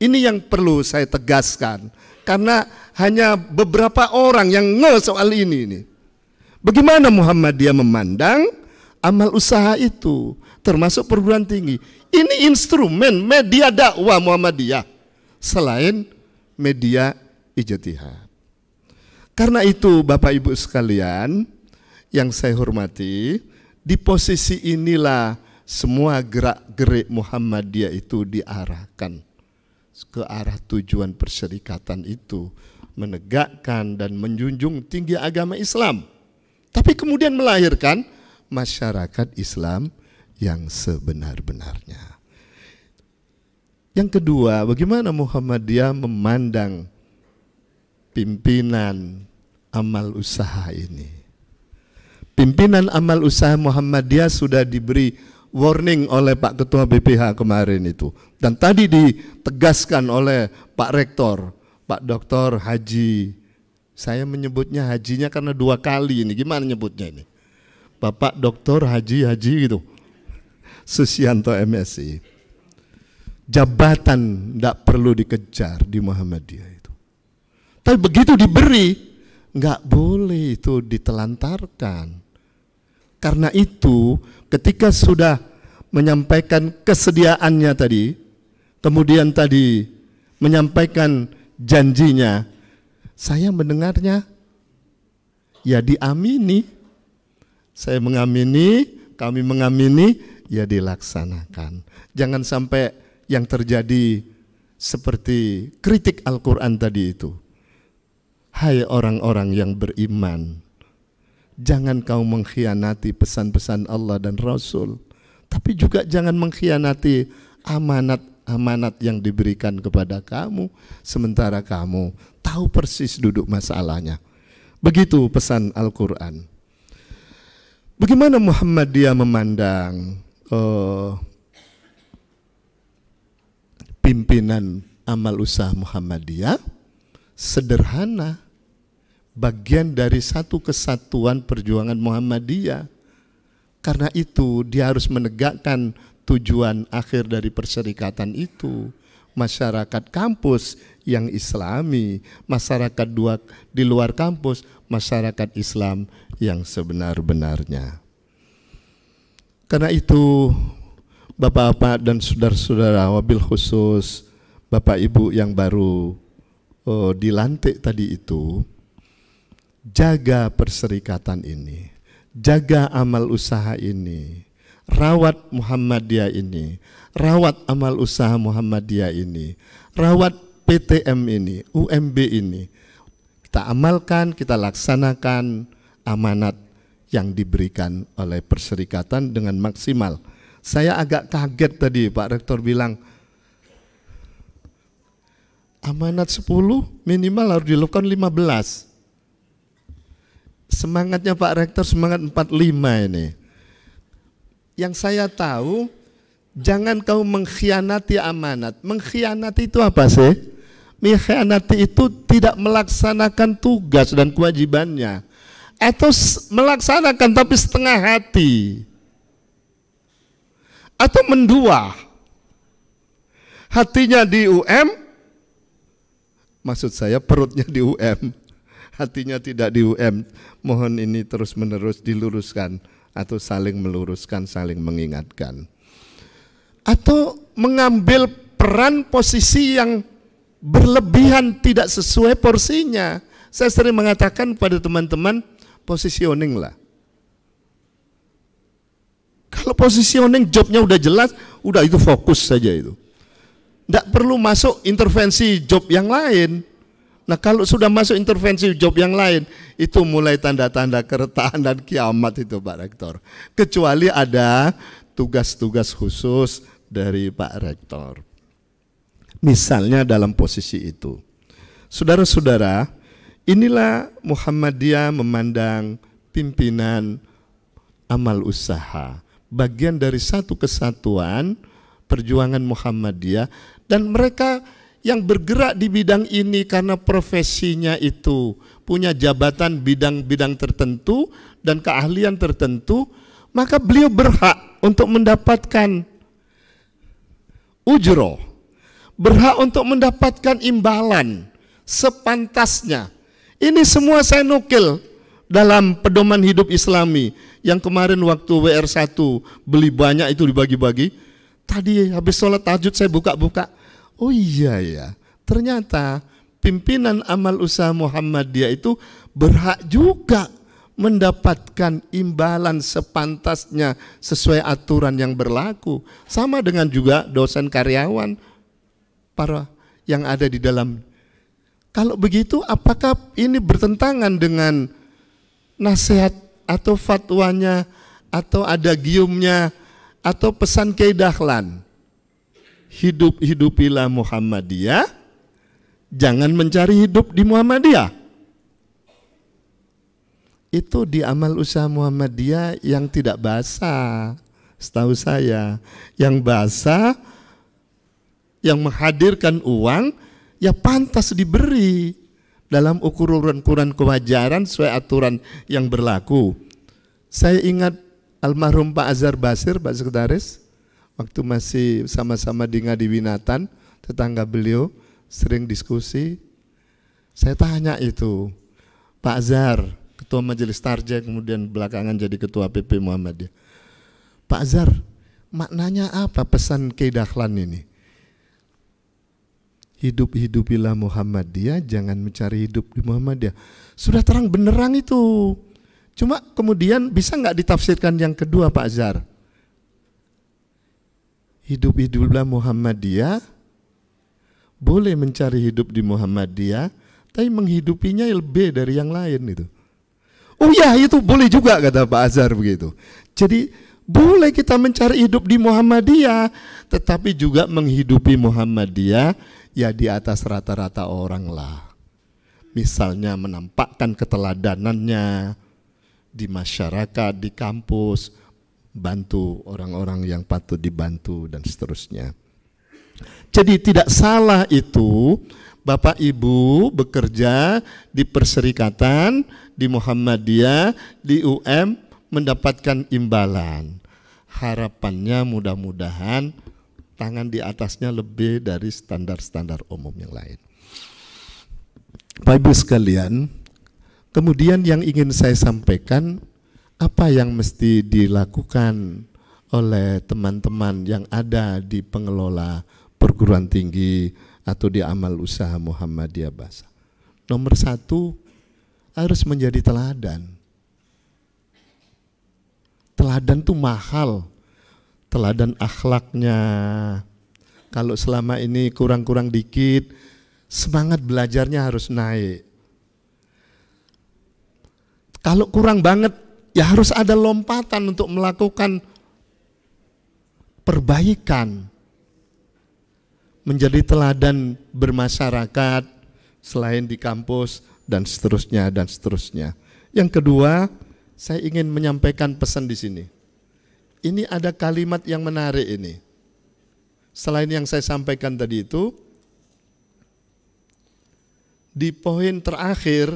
Ini yang perlu saya tegaskan, karena hanya beberapa orang yang soal ini. Bagaimana Muhammadiyah memandang amal usaha itu, termasuk perguruan tinggi? Ini instrumen media dakwah Muhammadiyah, selain media ijtihad. Karena itu Bapak Ibu sekalian yang saya hormati, di posisi inilah semua gerak-gerik Muhammadiyah itu diarahkan ke arah tujuan perserikatan itu, menegakkan dan menjunjung tinggi agama Islam, tapi kemudian melahirkan masyarakat Islam yang sebenar-benarnya. Yang kedua, bagaimana Muhammadiyah memandang pimpinan amal usaha ini? Pimpinan amal usaha Muhammadiyah sudah diberi warning oleh Pak Ketua BPH kemarin itu, dan tadi ditegaskan oleh Pak Rektor, Pak Dr. Haji, saya menyebutnya hajinya karena 2 kali ini, gimana nyebutnya ini? Bapak Dr. Haji gitu, Susianto MSI. Jabatan tidak perlu dikejar di Muhammadiyah itu. Tapi begitu diberi, nggak boleh itu ditelantarkan. Karena itu ketika sudah menyampaikan kesediaannya tadi, kemudian tadi menyampaikan janjinya, saya mendengarnya ya diamini. Saya mengamini, kami mengamini, ya dilaksanakan. Jangan sampai yang terjadi seperti kritik Al-Quran tadi itu. Hai orang-orang yang beriman, jangan kau mengkhianati pesan-pesan Allah dan Rasul, tapi juga jangan mengkhianati amanat-amanat yang diberikan kepada kamu, sementara kamu tahu persis duduk masalahnya. Begitu pesan Al-Quran. Bagaimana Muhammadiyah memandang pimpinan amal usaha Muhammadiyah? Sederhana, bagian dari satu kesatuan perjuangan Muhammadiyah. Karena itu dia harus menegakkan tujuan akhir dari perserikatan itu, masyarakat kampus yang islami, masyarakat di luar kampus, masyarakat Islam yang sebenar-benarnya. Karena itu Bapak-bapak dan saudara-saudara, wabil khusus Bapak Ibu yang baru dilantik tadi itu, jaga perserikatan ini, jaga amal usaha ini, rawat Muhammadiyah ini, rawat amal usaha Muhammadiyah ini, rawat PTM ini, UMB ini. Kita amalkan, kita laksanakan amanat yang diberikan oleh perserikatan dengan maksimal. Saya agak kaget tadi Pak Rektor bilang amanat 10 minimal harus dilakukan 15. Semangatnya Pak Rektor semangat 45 ini. Yang saya tahu, jangan kau mengkhianati amanat. Mengkhianati itu apa sih? Mengkhianati itu tidak melaksanakan tugas dan kewajibannya, atau melaksanakan tapi setengah hati, atau mendua. hatinya di UM, maksud saya perutnya di UM, hatinya tidak di UM. Mohon ini terus-menerus diluruskan atau saling meluruskan, saling mengingatkan. Atau mengambil peran posisi yang berlebihan, tidak sesuai porsinya. Saya sering mengatakan pada teman-teman, positioning lah. Kalau positioning jobnya udah jelas, udah itu fokus saja itu. Tidak perlu masuk intervensi job yang lain. Nah kalau sudah masuk intervensi job yang lain, itu mulai tanda-tanda keretaan dan kiamat itu Pak Rektor. Kecuali ada tugas-tugas khusus dari Pak Rektor. Misalnya dalam posisi itu. Saudara-saudara, inilah Muhammadiyah memandang pimpinan amal usaha, bagian dari satu kesatuan perjuangan Muhammadiyah, dan mereka yang bergerak di bidang ini karena profesinya itu punya jabatan bidang-bidang tertentu dan keahlian tertentu, maka beliau berhak untuk mendapatkan ujroh, berhak untuk mendapatkan imbalan sepantasnya. Ini semua saya nukil dalam pedoman hidup Islami yang kemarin waktu WR1 beli banyak itu dibagi-bagi. Tadi habis sholat tahajud saya buka-buka, oh iya ya, ternyata pimpinan amal usaha Muhammadiyah itu berhak juga mendapatkan imbalan sepantasnya sesuai aturan yang berlaku. Sama dengan juga dosen karyawan, para yang ada di dalam. Kalau begitu apakah ini bertentangan dengan nasihat atau fatwanya atau ada giumnya atau pesan Kiai Dahlan? Hidupilah Muhammadiyah, jangan mencari hidup di Muhammadiyah. Itu di amal usaha Muhammadiyah yang tidak basah, setahu saya. Yang basah, yang menghadirkan uang, ya pantas diberi dalam ukuran-ukuran kewajaran sesuai aturan yang berlaku. Saya ingat almarhum Pak Azhar Basir, Pak Sekretaris, waktu masih sama-sama di Ngadiwinatan, tetangga beliau sering diskusi. Saya tanya itu, Pak Azhar, Ketua Majelis Tarjah, kemudian belakangan jadi Ketua PP Muhammadiyah. Pak Azhar, maknanya apa pesan Kiai Dahlan ini? Hidupilah Muhammadiyah, jangan mencari hidup di Muhammadiyah. Sudah terang benerang itu. Cuma kemudian bisa nggak ditafsirkan yang kedua Pak Azhar? Hidupilah Muhammadiyah, boleh mencari hidup di Muhammadiyah, tapi menghidupinya lebih dari yang lain itu. Oh ya, itu boleh juga kata Pak Azhar begitu. Jadi boleh kita mencari hidup di Muhammadiyah, tetapi juga menghidupi Muhammadiyah ya di atas rata-rata orang lah. Misalnya menampakkan keteladanannya di masyarakat, di kampus, bantu orang-orang yang patut dibantu dan seterusnya. Jadi tidak salah itu Bapak Ibu bekerja di perserikatan, di Muhammadiyah, di UM mendapatkan imbalan. Harapannya mudah-mudahan tangan di atasnya lebih dari standar-standar umum yang lain. Bapak Ibu sekalian, kemudian yang ingin saya sampaikan, apa yang mesti dilakukan oleh teman-teman yang ada di pengelola perguruan tinggi atau di amal usaha Muhammadiyah Basah. Nomor 1, harus menjadi teladan. Teladan itu mahal. Teladan akhlaknya. Kalau selama ini kurang-kurang dikit, semangat belajarnya harus naik. Kalau kurang banget, ya harus ada lompatan untuk melakukan perbaikan. Menjadi teladan bermasyarakat selain di kampus dan seterusnya dan seterusnya. Yang kedua, saya ingin menyampaikan pesan di sini. Ini ada kalimat yang menarik ini. Selain yang saya sampaikan tadi itu, di poin terakhir,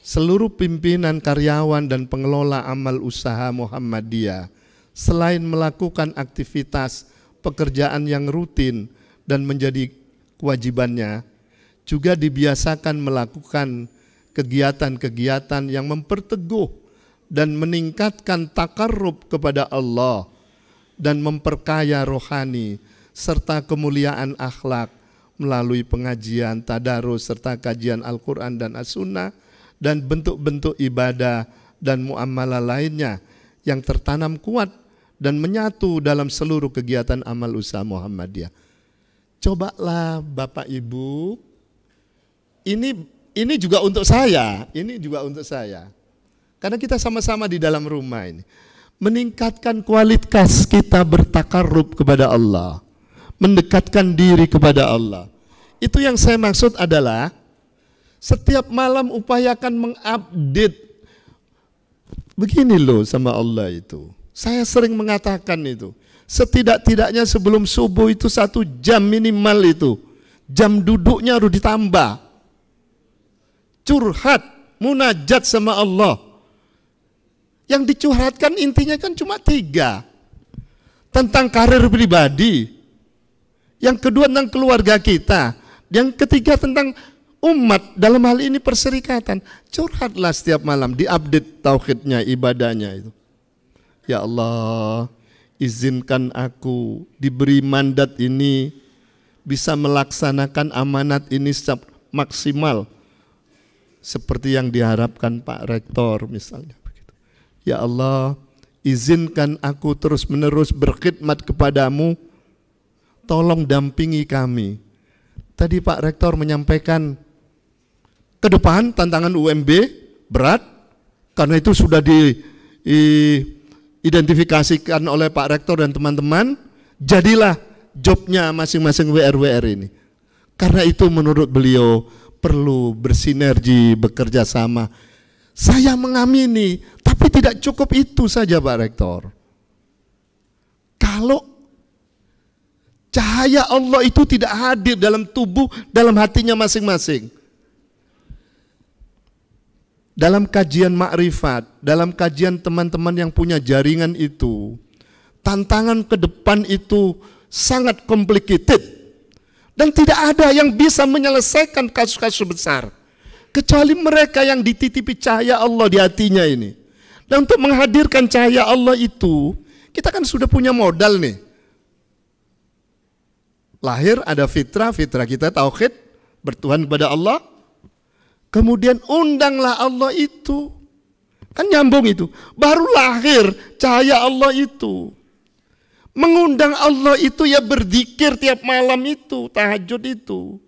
seluruh pimpinan, karyawan dan pengelola amal usaha Muhammadiyah selain melakukan aktivitas pekerjaan yang rutin dan menjadi kewajibannya, juga dibiasakan melakukan kegiatan-kegiatan yang memperteguh dan meningkatkan takarrub kepada Allah dan memperkaya rohani serta kemuliaan akhlak melalui pengajian, tadarus serta kajian Al-Quran dan As-Sunnah dan bentuk-bentuk ibadah dan muamalah lainnya yang tertanam kuat dan menyatu dalam seluruh kegiatan amal usaha Muhammadiyah. Cobalah Bapak Ibu, ini juga untuk saya, karena kita sama-sama di dalam rumah ini, meningkatkan kualitas kita bertakarrub kepada Allah, mendekatkan diri kepada Allah. Itu yang saya maksud adalah setiap malam upayakan mengupdate. Begini loh sama Allah itu. Saya sering mengatakan itu. Setidak-tidaknya sebelum subuh itu 1 jam minimal itu. Jam duduknya harus ditambah. Curhat, munajat sama Allah. Yang dicurhatkan intinya kan cuma 3. Tentang karir pribadi. Yang kedua tentang keluarga kita. Yang ketiga tentang umat, dalam hal ini perserikatan. Curhatlah setiap malam, diupdate tauhidnya, ibadahnya itu. Ya Allah, izinkan aku diberi mandat ini bisa melaksanakan amanat ini secara maksimal seperti yang diharapkan Pak Rektor misalnya begitu. Ya Allah, izinkan aku terus-menerus berkhidmat kepadamu, tolong dampingi kami. Tadi Pak Rektor menyampaikan ke depan tantangan UMB berat, karena itu sudah diidentifikasikan oleh Pak Rektor dan teman-teman. Jadilah jobnya masing-masing WR-WR ini. Karena itu menurut beliau perlu bersinergi, bekerja sama. Saya mengamini, tapi tidak cukup itu saja Pak Rektor. Kalau cahaya Allah itu tidak hadir dalam tubuh, dalam hatinya masing-masing. Dalam kajian makrifat, dalam kajian teman-teman yang punya jaringan itu, tantangan ke depan itu sangat complicated. Dan tidak ada yang bisa menyelesaikan kasus-kasus besar, kecuali mereka yang dititipi cahaya Allah di hatinya ini. Dan untuk menghadirkan cahaya Allah itu, kita kan sudah punya modal nih. Lahir ada fitrah kita tauhid, bertuhan kepada Allah. Kemudian undanglah Allah itu. Kan nyambung itu. Baru lahir cahaya Allah itu. Mengundang Allah itu ya berzikir tiap malam itu, tahajud itu.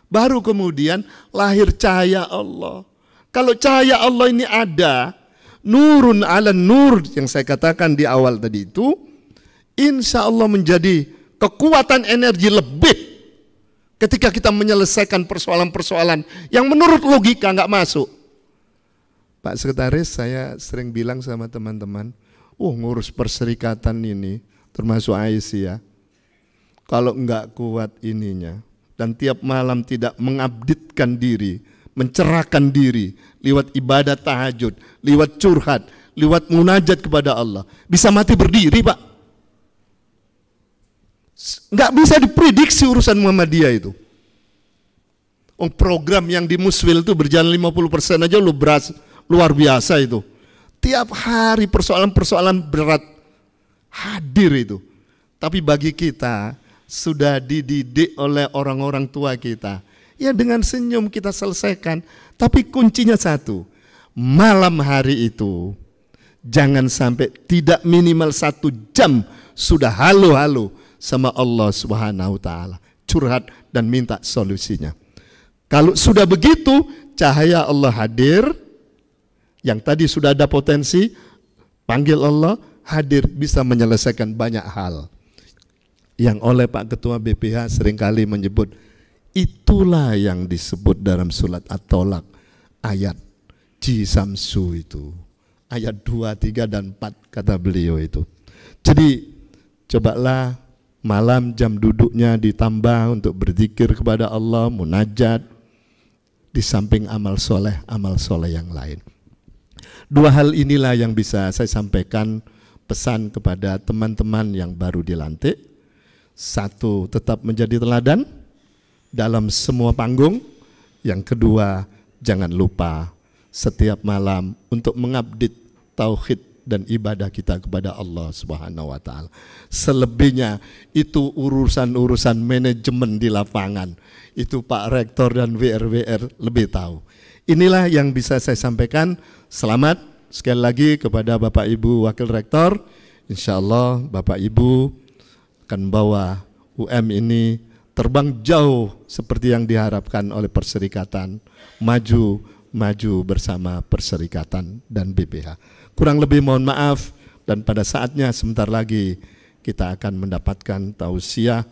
Baru kemudian lahir cahaya Allah. Kalau cahaya Allah ini ada, nurun ala nur yang saya katakan di awal tadi itu, insya Allah menjadi kekuatan energi lebih ketika kita menyelesaikan persoalan-persoalan yang menurut logika nggak masuk. Pak Sekretaris, saya sering bilang sama teman-teman, ngurus perserikatan ini, termasuk IC ya, kalau nggak kuat ininya, dan tiap malam tidak mengabditkan diri, mencerahkan diri, lewat ibadah tahajud, lewat curhat, lewat munajat kepada Allah, bisa mati berdiri Pak. Nggak bisa diprediksi urusan Muhammadiyah itu. Program yang di Muswil itu berjalan 50% aja luar biasa itu. Tiap hari persoalan-persoalan berat hadir itu. Tapi bagi kita sudah dididik oleh orang-orang tua kita, ya dengan senyum kita selesaikan. Tapi kuncinya satu, malam hari itu jangan sampai tidak minimal 1 jam sudah halo-halo sama Allah Subhanahu wa taala, curhat dan minta solusinya. Kalau sudah begitu, cahaya Allah hadir, yang tadi sudah ada potensi, panggil Allah, hadir, bisa menyelesaikan banyak hal. Yang oleh Pak Ketua BPH seringkali menyebut, itulah yang disebut dalam surat At-Tolak, ayat Jisamsu itu. Ayat 2, 3, dan 4 kata beliau itu. Jadi cobalah malam jam duduknya ditambah untuk berzikir kepada Allah, munajat, di samping amal soleh yang lain. 2 hal inilah yang bisa saya sampaikan pesan kepada teman-teman yang baru dilantik. Satu, tetap menjadi teladan dalam semua panggung. Yang kedua, jangan lupa setiap malam untuk mengupdate tauhid dan ibadah kita kepada Allah Subhanahu wa taala. Selebihnya itu urusan-urusan manajemen di lapangan. Itu Pak Rektor dan WR-WR lebih tahu. Inilah yang bisa saya sampaikan. Selamat sekali lagi kepada Bapak Ibu Wakil Rektor. Insya Allah Bapak Ibu akan bawa UM ini terbang jauh seperti yang diharapkan oleh Perserikatan, maju bersama Perserikatan dan BPH. Kurang lebih mohon maaf, dan pada saatnya sebentar lagi kita akan mendapatkan tausiah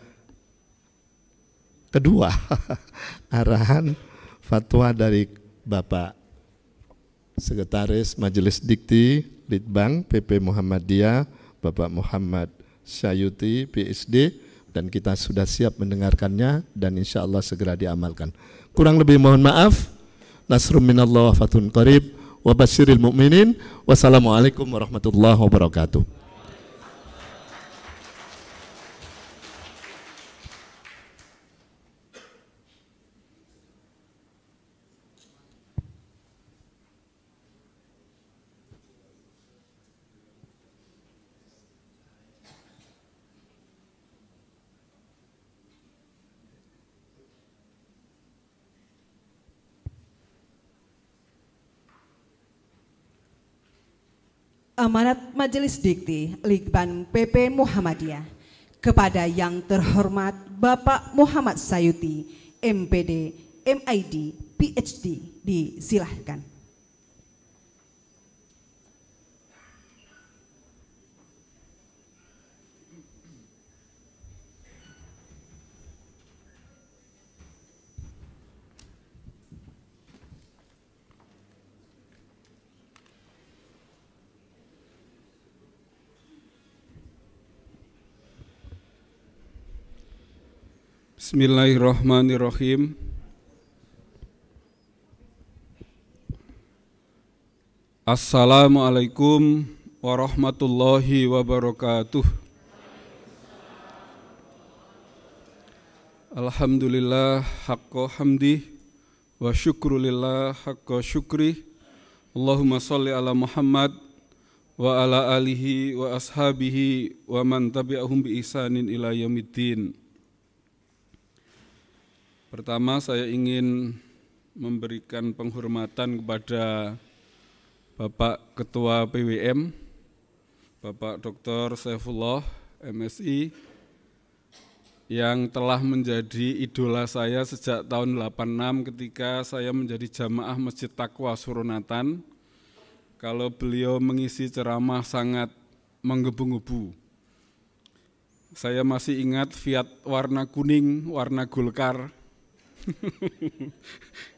kedua arahan fatwa dari Bapak Sekretaris Majelis Dikti Litbang PP Muhammadiyah Bapak Muhammad Syayuti PhD, dan kita sudah siap mendengarkannya dan insya Allah segera diamalkan. Kurang lebih mohon maaf. Nasrum minallah fatun qarib wa basyiril mu'minin. Wassalamualaikum warahmatullahi wabarakatuh. Amanat Majelis Dikti Litbang PP Muhammadiyah kepada yang terhormat Bapak Muhammad Sayuti, MPD, MID, PhD, disilahkan. Bismillahirrahmanirrahim. Assalamualaikum warahmatullahi wabarakatuh. Alhamdulillah haqqa hamdi wa syukrulillah haqqa syukri. Allahumma sholli ala Muhammad wa ala alihi wa ashabihi wa man tabi'ahum bi ihsanin ila yaumiddin. Pertama, saya ingin memberikan penghormatan kepada Bapak Ketua PWM, Bapak Dr. Saifullah, MSI, yang telah menjadi idola saya sejak tahun 86 ketika saya menjadi jamaah Masjid Taqwa Suronatan. Kalau beliau mengisi ceramah sangat menggebu-gebu. Saya masih ingat Fiat warna kuning, warna Golkar,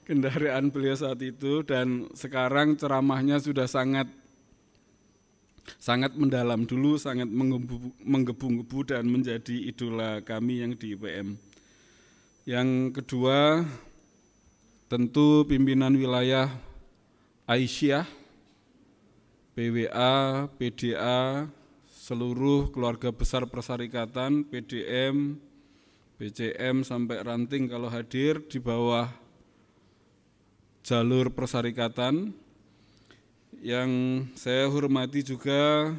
kendaraan beliau saat itu, dan sekarang ceramahnya sudah sangat mendalam. Dulu sangat menggebu-gebu dan menjadi idola kami yang di IPM. Yang kedua, tentu pimpinan wilayah Aisyah, PWA, PDA, seluruh keluarga besar Perserikatan, PDM, BCM sampai ranting kalau hadir di bawah jalur Perserikatan. Yang saya hormati juga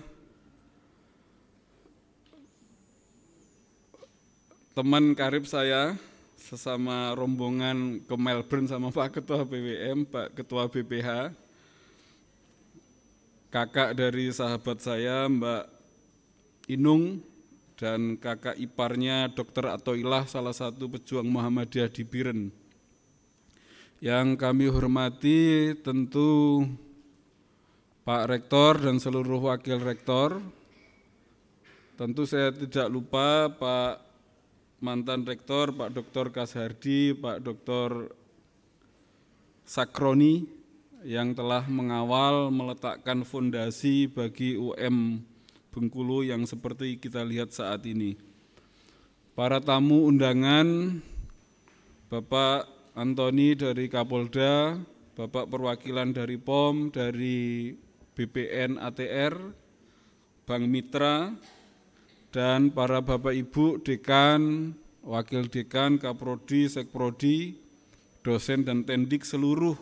teman karib saya, sesama rombongan ke Melbourne sama Pak Ketua PWM, Pak Ketua BPH, kakak dari sahabat saya Mbak Inung, dan kakak iparnya Dr. Atoilah, salah satu pejuang Muhammadiyah di Biren. Yang kami hormati tentu Pak Rektor dan seluruh Wakil Rektor. Tentu saya tidak lupa Pak mantan Rektor, Pak Dr. Kashardi, Pak Dr. Sakroni, yang telah mengawal meletakkan fondasi bagi UM Bengkulu yang seperti kita lihat saat ini. Para tamu undangan, Bapak Antoni dari Kapolda, Bapak perwakilan dari POM, dari BPN ATR, Bank Mitra, dan para Bapak Ibu Dekan, Wakil Dekan, Kaprodi, Sekprodi, dosen dan tendik seluruh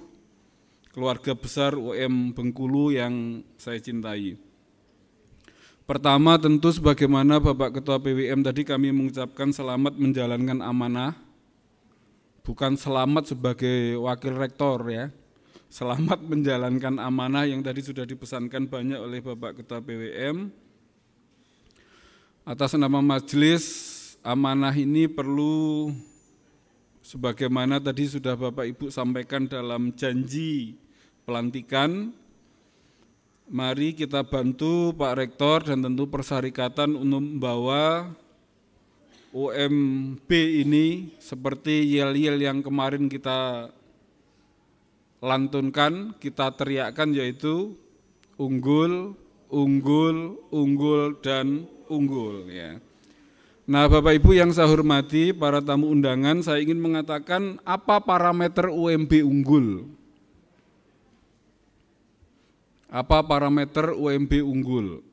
keluarga besar UM Bengkulu yang saya cintai. Pertama tentu sebagaimana Bapak Ketua PWM tadi kami mengucapkan selamat menjalankan amanah, bukan selamat sebagai Wakil Rektor ya, selamat menjalankan amanah yang tadi sudah dipesankan banyak oleh Bapak Ketua PWM. Atas nama majelis, amanah ini perlu sebagaimana tadi sudah Bapak Ibu sampaikan dalam janji pelantikan, mari kita bantu Pak Rektor dan tentu Persyarikatan untuk membawa UMB ini seperti yel-yel yang kemarin kita lantunkan, kita teriakkan, yaitu unggul, unggul, unggul, dan unggul ya. Nah Bapak Ibu yang saya hormati, para tamu undangan, saya ingin mengatakan apa parameter UMB unggul? Apa parameter UMB unggul?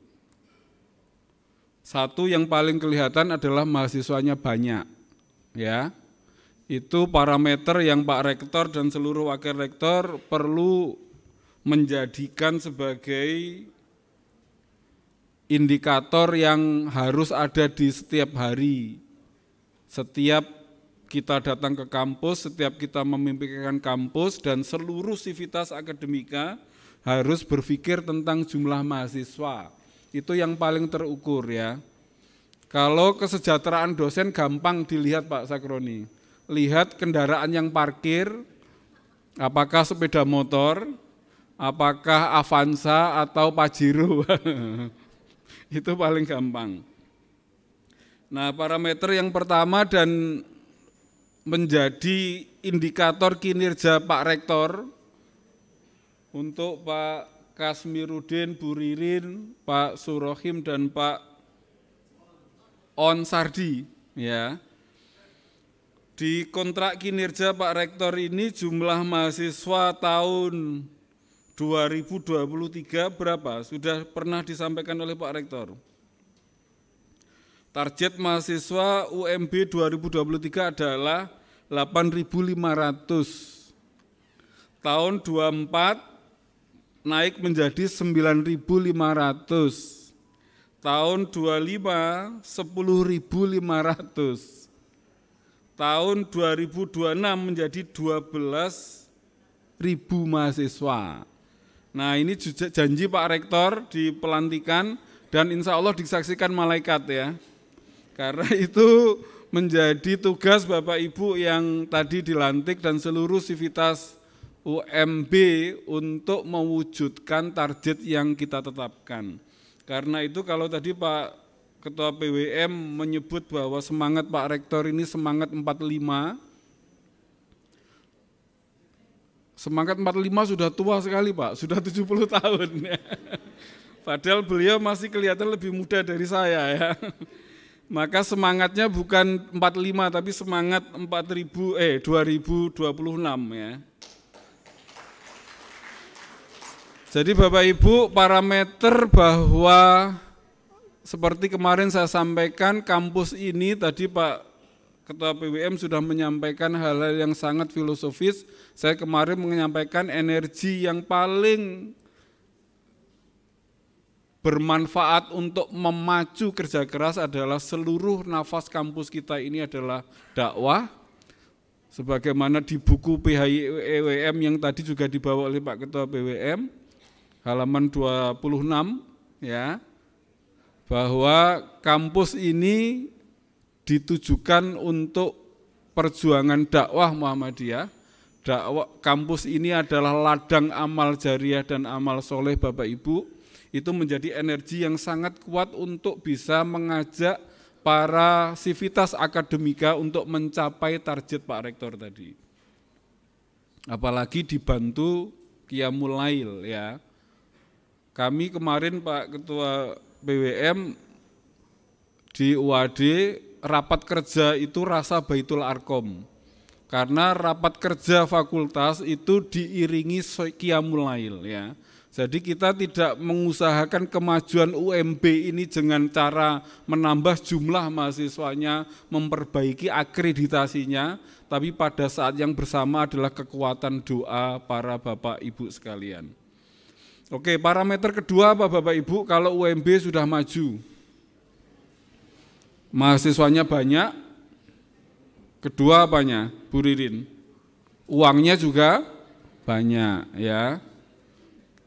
Satu yang paling kelihatan adalah mahasiswanya banyak, ya. Itu parameter yang Pak Rektor dan seluruh Wakil Rektor perlu menjadikan sebagai indikator yang harus ada di setiap hari. Setiap kita datang ke kampus, setiap kita memimpikan kampus dan seluruh sivitas akademika harus berpikir tentang jumlah mahasiswa. Itu yang paling terukur ya. Kalau kesejahteraan dosen gampang dilihat Pak Sakroni. Lihat kendaraan yang parkir, apakah sepeda motor, apakah Avanza atau Pajero. Itu paling gampang. Nah, parameter yang pertama dan menjadi indikator kinerja Pak Rektor untuk Pak Kasmiruddin, Bu Ririn, Pak Surohim dan Pak Onsardi ya. Di kontrak kinerja Pak Rektor ini jumlah mahasiswa tahun 2023 berapa? Sudah pernah disampaikan oleh Pak Rektor. Target mahasiswa UMB 2023 adalah 8.500. Tahun 24 naik menjadi 9.500, tahun 25 10.500, tahun 2026 menjadi 12.000 mahasiswa. Nah ini janji Pak Rektor di pelantikan dan insya Allah disaksikan malaikat ya. Karena itu menjadi tugas Bapak Ibu yang tadi dilantik dan seluruh sivitas UMB untuk mewujudkan target yang kita tetapkan. Karena itu kalau tadi Pak Ketua PWM menyebut bahwa semangat Pak Rektor ini semangat 45. Semangat 45 sudah tua sekali Pak, sudah 70 tahun ya. Padahal beliau masih kelihatan lebih muda dari saya ya. Maka semangatnya bukan 45 tapi semangat 2026 ya. Jadi Bapak Ibu, parameter bahwa seperti kemarin saya sampaikan, kampus ini tadi Pak Ketua PWM sudah menyampaikan hal-hal yang sangat filosofis. Saya kemarin menyampaikan energi yang paling bermanfaat untuk memacu kerja keras adalah seluruh nafas kampus kita ini adalah dakwah. Sebagaimana di buku PHIWM yang tadi juga dibawa oleh Pak Ketua PWM, halaman 26 ya, bahwa kampus ini ditujukan untuk perjuangan dakwah Muhammadiyah. Dakwah kampus ini adalah ladang amal jariah dan amal soleh Bapak Ibu. Itu menjadi energi yang sangat kuat untuk bisa mengajak para sivitas akademika untuk mencapai target Pak Rektor tadi. Apalagi dibantu Qiyamul Lail ya. Kami kemarin Pak Ketua PWM di UAD rapat kerja itu rasa Baitul Arkom. Karena rapat kerja fakultas itu diiringi Qiyamul Lail ya. Jadi kita tidak mengusahakan kemajuan UMB ini dengan cara menambah jumlah mahasiswanya, memperbaiki akreditasinya, tapi pada saat yang bersama adalah kekuatan doa para Bapak Ibu sekalian. Oke, parameter kedua apa Bapak Ibu kalau UMB sudah maju? Mahasiswanya banyak, kedua apanya Bu Ririn? Uangnya juga banyak ya.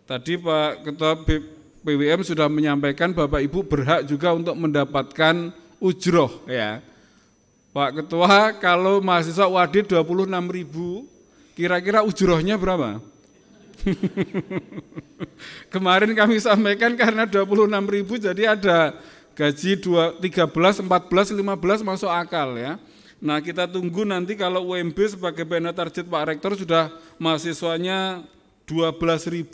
Tadi Pak Ketua PWM sudah menyampaikan Bapak Ibu berhak juga untuk mendapatkan ujroh ya. Pak Ketua, kalau mahasiswa UAD 26.000, kira-kira ujrohnya berapa? Kemarin kami sampaikan karena 26.000 jadi ada gaji 13, 14, 15 masuk akal ya. Nah kita tunggu nanti kalau UMB sebagai pena target Pak Rektor sudah mahasiswanya 12.000,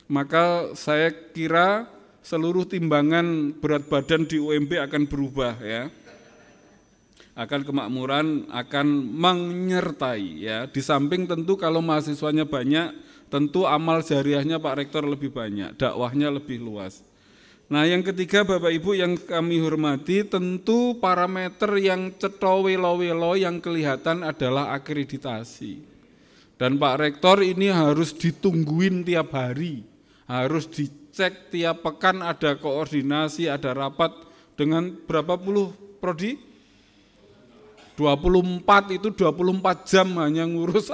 maka saya kira seluruh timbangan berat badan di UMB akan berubah ya. Akan kemakmuran, akan menyertai ya. Di samping tentu kalau mahasiswanya banyak, tentu amal jariahnya Pak Rektor lebih banyak, dakwahnya lebih luas. Nah yang ketiga Bapak Ibu yang kami hormati, tentu parameter yang cetha welo-welo yang kelihatan adalah akreditasi. Dan Pak Rektor ini harus ditungguin tiap hari, harus dicek tiap pekan, ada koordinasi, ada rapat dengan berapa puluh prodi? 24 itu 24 jam hanya ngurus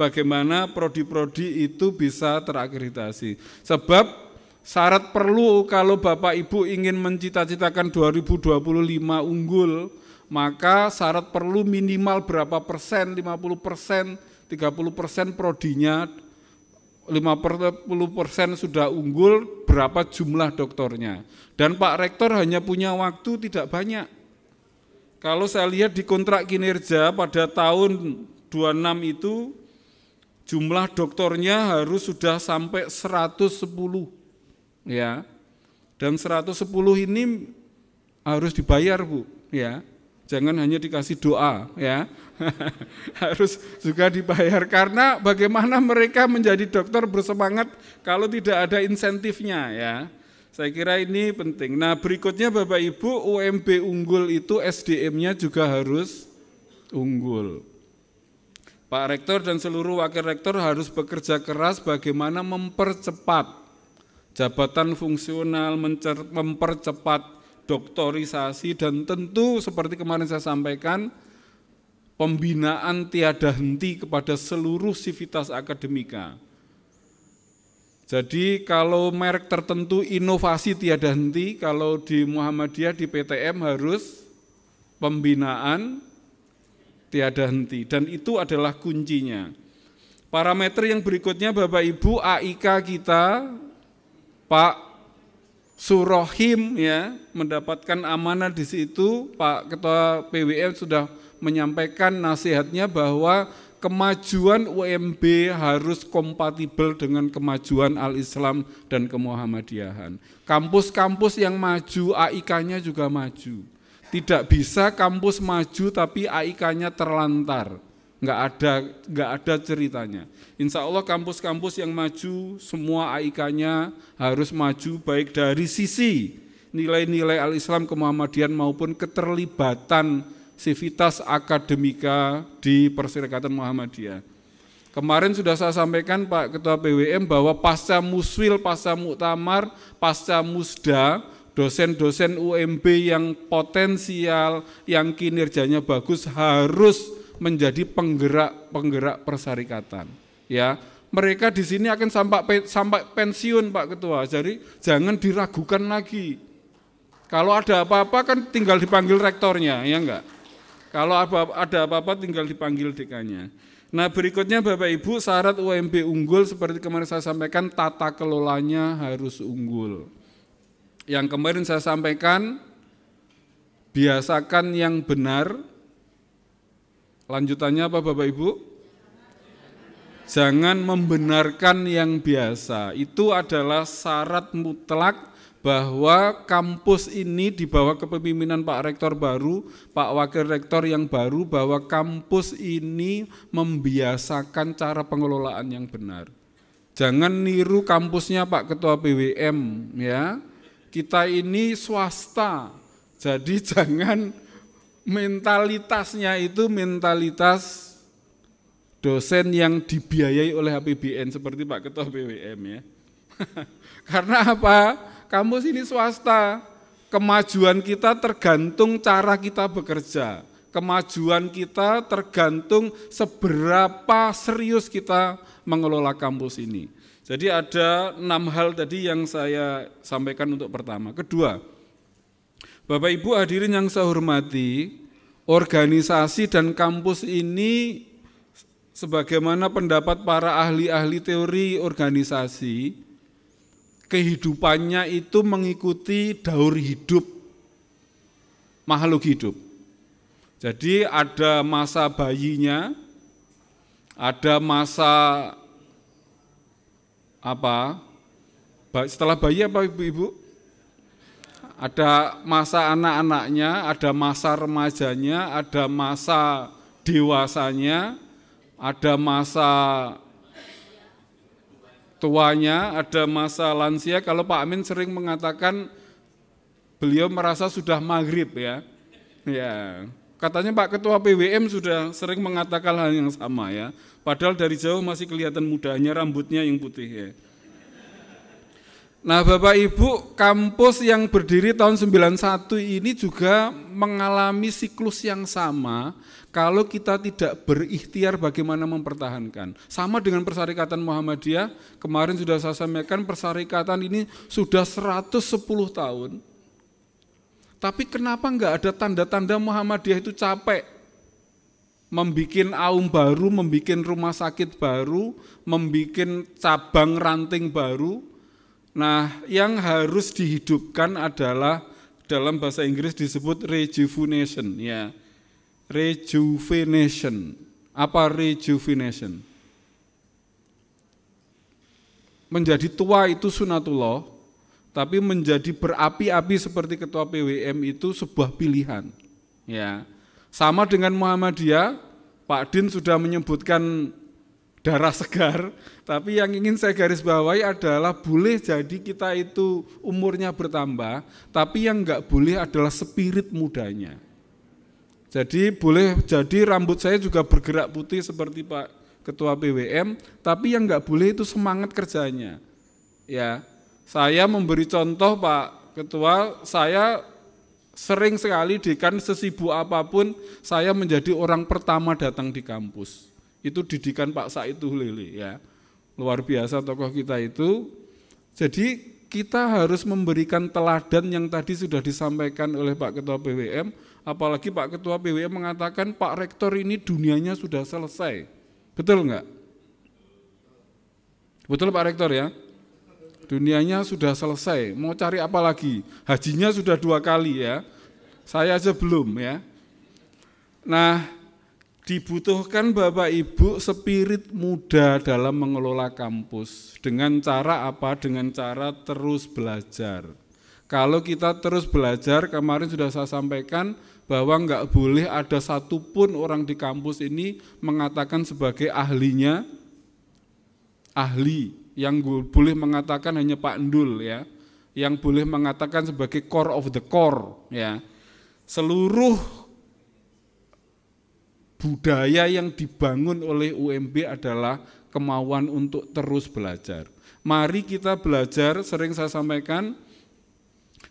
bagaimana prodi-prodi itu bisa terakreditasi. Sebab syarat perlu kalau Bapak Ibu ingin mencita-citakan 2025 unggul, maka syarat perlu minimal berapa persen, 50%, 30% prodinya, 50% sudah unggul, berapa jumlah doktornya. Dan Pak Rektor hanya punya waktu tidak banyak. Kalau saya lihat di kontrak kinerja pada tahun 26 itu jumlah doktornya harus sudah sampai 110 ya. Dan 110 ini harus dibayar Bu ya. Jangan hanya dikasih doa ya. Harus juga dibayar karena bagaimana mereka menjadi dokter bersemangat kalau tidak ada insentifnya ya. Saya kira ini penting. Nah berikutnya Bapak Ibu, UMB unggul itu SDM-nya juga harus unggul. Pak Rektor dan seluruh wakil rektor harus bekerja keras bagaimana mempercepat jabatan fungsional, mempercepat doktorisasi, dan tentu seperti kemarin saya sampaikan, pembinaan tiada henti kepada seluruh sivitas akademika. Jadi kalau merek tertentu inovasi tiada henti, kalau di Muhammadiyah di PTM harus pembinaan tiada henti, dan itu adalah kuncinya. Parameter yang berikutnya Bapak Ibu, AIK kita Pak Surohim ya mendapatkan amanah di situ. Pak Ketua PWM sudah menyampaikan nasihatnya bahwa kemajuan UMB harus kompatibel dengan kemajuan Al-Islam dan kemuhammadiyahan. Kampus-kampus yang maju, AIK-nya juga maju. Tidak bisa kampus maju tapi AIK-nya terlantar, nggak ada ceritanya. Insya Allah kampus-kampus yang maju, semua AIK-nya harus maju baik dari sisi nilai-nilai Al-Islam kemuhammadiyahan maupun keterlibatan sivitas akademika di Perserikatan Muhammadiyah. Kemarin sudah saya sampaikan Pak Ketua PWM bahwa pasca muswil, pasca muktamar, pasca musda, dosen-dosen UMB yang potensial, yang kinerjanya bagus harus menjadi penggerak perserikatan. Ya, mereka di sini akan sampai pensiun Pak Ketua. Jadi jangan diragukan lagi. Kalau ada apa-apa kan tinggal dipanggil rektornya, ya enggak? Kalau ada apa-apa tinggal dipanggil dekannya. Nah berikutnya Bapak Ibu, syarat UMB unggul seperti kemarin saya sampaikan, tata kelolanya harus unggul. Yang kemarin saya sampaikan, biasakan yang benar. Lanjutannya apa Bapak Ibu? Jangan membenarkan yang biasa. Itu adalah syarat mutlak bahwa kampus ini di bawah kepemimpinan Pak Rektor baru, Pak Wakil Rektor yang baru, bahwa kampus ini membiasakan cara pengelolaan yang benar. Jangan niru kampusnya Pak Ketua BWM ya. Kita ini swasta. Jadi jangan mentalitasnya itu mentalitas dosen yang dibiayai oleh APBN seperti Pak Ketua BWM ya. Karena apa? Kampus ini swasta. Kemajuan kita tergantung cara kita bekerja. Kemajuan kita tergantung seberapa serius kita mengelola kampus ini. Jadi ada 6 hal tadi yang saya sampaikan untuk pertama. Kedua, Bapak Ibu hadirin yang saya hormati, organisasi dan kampus ini sebagaimana pendapat para ahli-ahli teori organisasi, kehidupannya itu mengikuti daur hidup makhluk hidup. Jadi ada masa bayinya, ada masa setelah bayi apa Ibu? Ada masa anak-anaknya, ada masa remajanya, ada masa dewasanya, ada masa tuanya, ada masa lansia. Kalau Pak Amin sering mengatakan beliau merasa sudah maghrib ya. Ya, katanya Pak Ketua PWM sudah sering mengatakan hal yang sama ya. Padahal dari jauh masih kelihatan mudanya, rambutnya yang putih ya. Nah Bapak Ibu, kampus yang berdiri tahun 91 ini juga mengalami siklus yang sama kalau kita tidak berikhtiar bagaimana mempertahankan. Sama dengan Persyarikatan Muhammadiyah, kemarin sudah saya sampaikan persyarikatan ini sudah 110 tahun. Tapi kenapa enggak ada tanda-tanda Muhammadiyah itu capek? Membikin aum baru, membikin rumah sakit baru, membikin cabang ranting baru. Nah, yang harus dihidupkan adalah dalam bahasa Inggris disebut rejuvenation, ya. Rejuvenation. Apa rejuvenation? Menjadi tua itu sunatullah, tapi menjadi berapi-api seperti Ketua PWM itu sebuah pilihan, ya. Sama dengan Muhammadiyah, Pak Din sudah menyebutkan darah segar, tapi yang ingin saya garis bawahi adalah boleh jadi kita itu umurnya bertambah, tapi yang enggak boleh adalah spirit mudanya. Jadi boleh jadi rambut saya juga bergerak putih seperti Pak Ketua PWM, tapi yang enggak boleh itu semangat kerjanya. Ya, saya memberi contoh Pak Ketua, saya sering sekali dekan sesibuk apapun, saya menjadi orang pertama datang di kampus. Itu didikan Pak Saidul Lili ya. Luar biasa tokoh kita itu. Jadi kita harus memberikan teladan yang tadi sudah disampaikan oleh Pak Ketua PWM, apalagi Pak Ketua PWM mengatakan Pak Rektor ini dunianya sudah selesai. Betul enggak? Betul Pak Rektor ya? Dunianya sudah selesai, mau cari apa lagi? Hajinya sudah 2 kali ya, saya aja belum ya. Nah, dibutuhkan Bapak Ibu spirit muda dalam mengelola kampus. Dengan cara apa? Dengan cara terus belajar. Kalau kita terus belajar, kemarin sudah saya sampaikan bahwa enggak boleh ada satupun orang di kampus ini mengatakan sebagai ahlinya, ahli. Yang boleh mengatakan hanya Pak Ndul ya, yang boleh mengatakan sebagai core of the core ya. Seluruh budaya yang dibangun oleh UMB adalah kemauan untuk terus belajar. Mari kita belajar, sering saya sampaikan,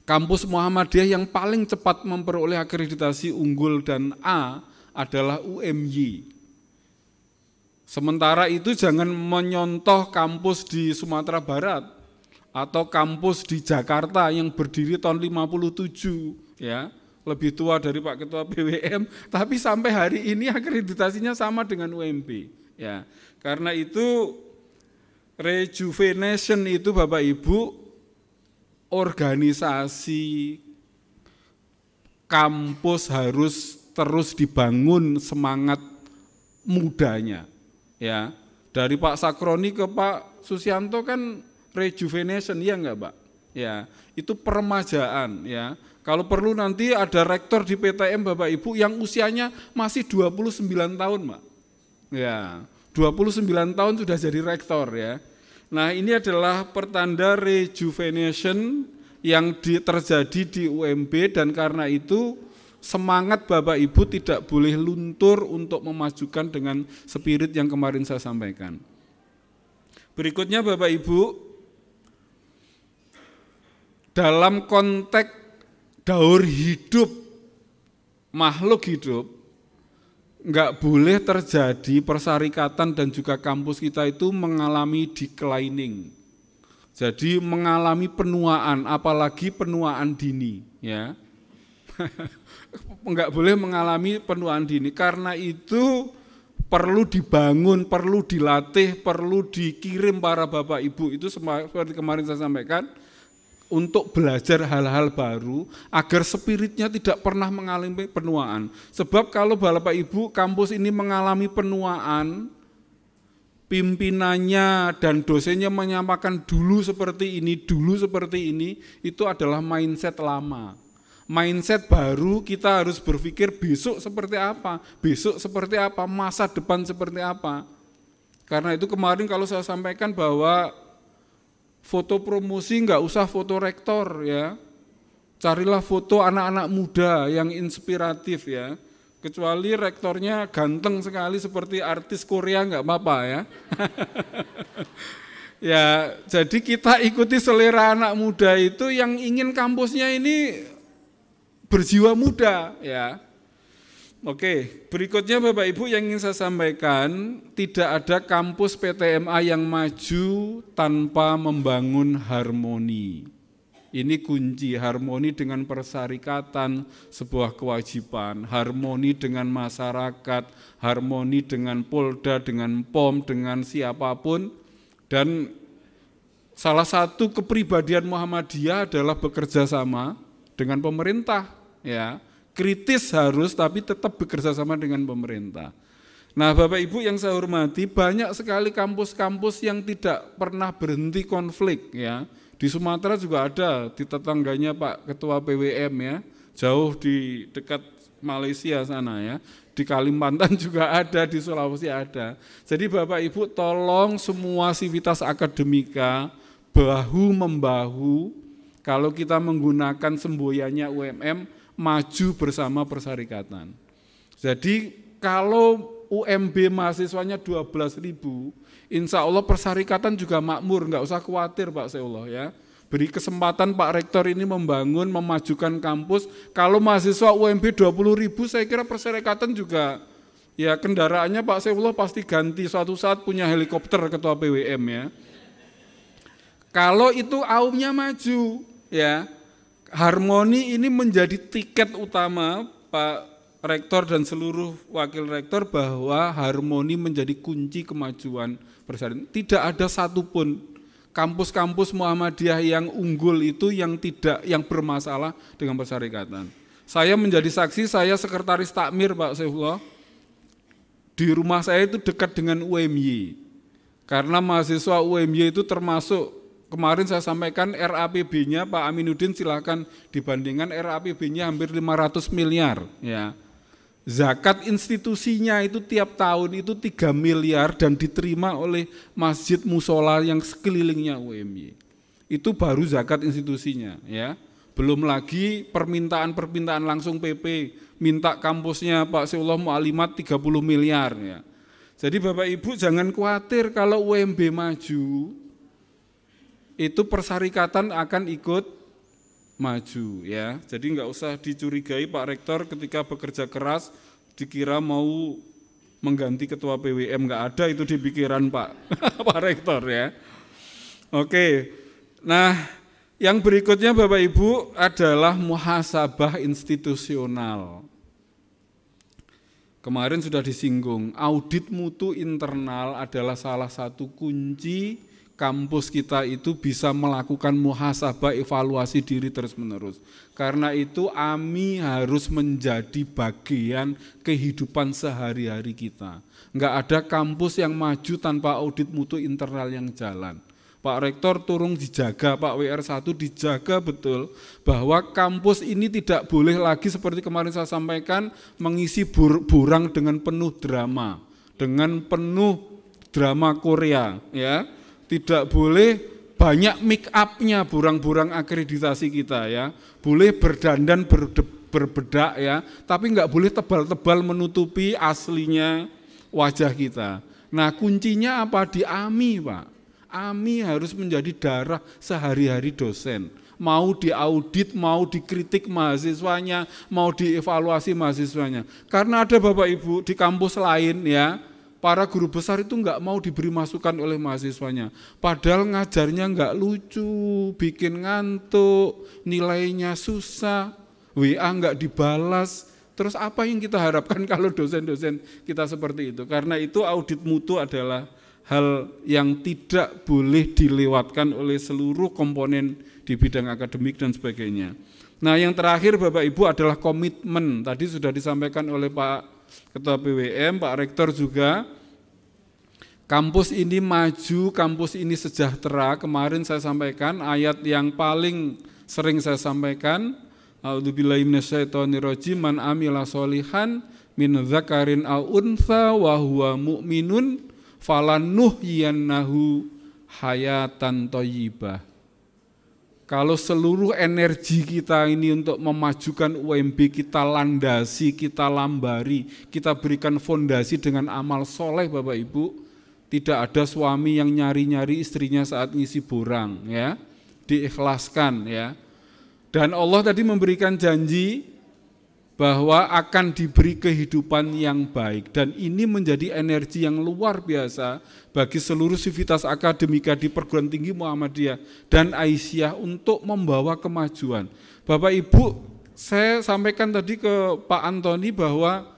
kampus Muhammadiyah yang paling cepat memperoleh akreditasi unggul dan A adalah UMY. Sementara itu jangan menyontoh kampus di Sumatera Barat atau kampus di Jakarta yang berdiri tahun 57 ya, lebih tua dari Pak Ketua PWM, tapi sampai hari ini akreditasinya sama dengan UMB ya. Karena itu rejuvenation itu Bapak Ibu, organisasi kampus harus terus dibangun semangat mudanya. Ya, dari Pak Sakroni ke Pak Susianto kan rejuvenation, ya enggak Pak? Ya, itu peremajaan ya. Kalau perlu nanti ada rektor di PTM Bapak Ibu yang usianya masih 29 tahun, Pak. Ya, 29 tahun sudah jadi rektor ya. Nah, ini adalah pertanda rejuvenation yang terjadi di UMB, dan karena itu semangat Bapak Ibu tidak boleh luntur untuk memajukan dengan spirit yang kemarin saya sampaikan. Berikutnya Bapak Ibu, dalam konteks daur hidup makhluk hidup, enggak boleh terjadi persyarikatan dan juga kampus kita itu mengalami declining. Jadi mengalami penuaan, apalagi penuaan dini, ya. Enggak boleh mengalami penuaan dini, karena itu perlu dibangun, perlu dilatih, perlu dikirim para Bapak Ibu itu seperti kemarin saya sampaikan, untuk belajar hal-hal baru agar spiritnya tidak pernah mengalami penuaan. Sebab kalau Bapak Ibu kampus ini mengalami penuaan, pimpinannya dan dosennya menyampaikan dulu seperti ini, itu adalah mindset lama. Mindset baru kita harus berpikir besok seperti apa, masa depan seperti apa. Karena itu kemarin kalau saya sampaikan bahwa foto promosi enggak usah foto rektor ya. Carilah foto anak-anak muda yang inspiratif ya. Kecuali rektornya ganteng sekali seperti artis Korea enggak apa-apa ya. Ya, jadi kita ikuti selera anak muda itu yang ingin kampusnya ini berjiwa muda ya. Oke, berikutnya Bapak Ibu yang ingin saya sampaikan, tidak ada kampus PTMA yang maju tanpa membangun harmoni. Ini kunci, harmoni dengan persyarikatan sebuah kewajiban, harmoni dengan masyarakat, harmoni dengan Polda, dengan POM, dengan siapapun. Dan salah satu kepribadian Muhammadiyah adalah bekerja sama dengan pemerintah ya. Kritis harus, tapi tetap bekerja sama dengan pemerintah. Nah Bapak Ibu yang saya hormati, banyak sekali kampus-kampus yang tidak pernah berhenti konflik ya. Di Sumatera juga ada, di tetangganya Pak Ketua PWM ya, jauh di dekat Malaysia sana ya. Di Kalimantan juga ada, di Sulawesi ada. Jadi Bapak Ibu tolong semua sivitas akademika bahu-membahu, kalau kita menggunakan semboyannya UMM, maju bersama persyarikatan. Jadi kalau UMB mahasiswanya 12.000, insya Allah persyarikatan juga makmur, enggak usah khawatir Pak Seullah ya. Beri kesempatan Pak Rektor ini membangun, memajukan kampus. Kalau mahasiswa UMB 20.000, saya kira persyarikatan juga ya kendaraannya Pak Seullah pasti ganti, suatu saat punya helikopter ketua PWM ya. Kalau itu aumnya maju ya. Harmoni ini menjadi tiket utama Pak Rektor dan seluruh wakil rektor, bahwa harmoni menjadi kunci kemajuan persyarikatan. Tidak ada satupun kampus-kampus Muhammadiyah yang unggul itu yang bermasalah dengan persyarikatan. Saya menjadi saksi, saya sekretaris takmir Pak Saifullah. Di rumah saya itu dekat dengan UMY. Karena mahasiswa UMY itu termasuk, kemarin saya sampaikan RAPB-nya Pak Aminuddin, silahkan dibandingkan, RAPB-nya hampir 500 miliar ya. Zakat institusinya itu tiap tahun itu 3 miliar dan diterima oleh masjid musola yang sekelilingnya UMY. Itu baru zakat institusinya ya. Belum lagi permintaan langsung PP, minta kampusnya Pak Seullah Mu'alimat 30 miliar ya. Jadi Bapak Ibu jangan khawatir kalau UMB maju, itu persyarikatan akan ikut maju ya. Jadi enggak usah dicurigai Pak Rektor ketika bekerja keras dikira mau mengganti ketua PWM, enggak ada itu di pikiran Pak Pak Rektor ya. Oke. Nah, yang berikutnya Bapak Ibu adalah muhasabah institusional. Kemarin sudah disinggung, audit mutu internal adalah salah satu kunci kampus kita itu bisa melakukan muhasabah, evaluasi diri terus-menerus. Karena itu AMI harus menjadi bagian kehidupan sehari-hari kita. Enggak ada kampus yang maju tanpa audit mutu internal yang jalan. Pak Rektor turun dijaga, Pak WR1 dijaga betul bahwa kampus ini tidak boleh lagi seperti kemarin saya sampaikan mengisi burang dengan penuh drama, dengan penuh drama Korea ya. Tidak boleh banyak make up-nya burang-burang akreditasi kita ya. Boleh berdandan berbedak ya, tapi nggak boleh tebal-tebal menutupi aslinya wajah kita. Nah kuncinya apa? Di AMI Pak. AMI harus menjadi darah sehari-hari dosen. Mau diaudit, mau dikritik mahasiswanya, mau dievaluasi mahasiswanya. Karena ada Bapak Ibu di kampus lain ya, para guru besar itu nggak mau diberi masukan oleh mahasiswanya. Padahal ngajarnya nggak lucu, bikin ngantuk, nilainya susah, WA nggak dibalas. Terus apa yang kita harapkan kalau dosen-dosen kita seperti itu? Karena itu audit mutu adalah hal yang tidak boleh dilewatkan oleh seluruh komponen di bidang akademik dan sebagainya. Nah yang terakhir Bapak Ibu adalah komitmen. Tadi sudah disampaikan oleh Pak Ketua PWM, Pak Rektor juga. Kampus ini maju, kampus ini sejahtera. Kemarin saya sampaikan ayat yang paling sering saya sampaikan. A'udzubillahi minasyaitonirrajim, man amila sholihan min dzakarin aw untha wa huwa mu'minun falanuhyiyannahu hayatan thayyibah. Kalau seluruh energi kita ini untuk memajukan UMB kita landasi, kita lambari, kita berikan fondasi dengan amal soleh Bapak Ibu, tidak ada suami yang nyari-nyari istrinya saat ngisi borang ya, diikhlaskan ya. Dan Allah tadi memberikan janji bahwa akan diberi kehidupan yang baik, dan ini menjadi energi yang luar biasa bagi seluruh sivitas akademika di perguruan tinggi Muhammadiyah dan Aisyah untuk membawa kemajuan. Bapak Ibu, saya sampaikan tadi ke Pak Antoni bahwa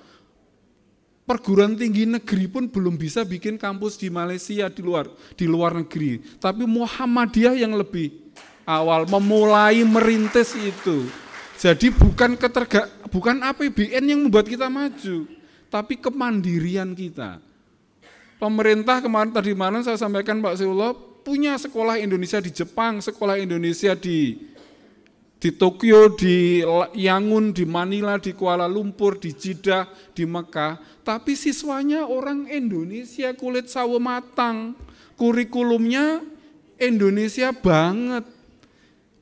perguruan tinggi negeri pun belum bisa bikin kampus di Malaysia, di luar negeri, tapi Muhammadiyah yang lebih awal memulai merintis itu. Jadi bukan APBN yang membuat kita maju, tapi kemandirian kita. Pemerintah kemarin tadi malam saya sampaikan Pak Seullah punya sekolah Indonesia di Jepang, sekolah Indonesia di Tokyo, di Yangon, di Manila, di Kuala Lumpur, di Jeddah, di Mekah. Tapi siswanya orang Indonesia kulit sawo matang, kurikulumnya Indonesia banget.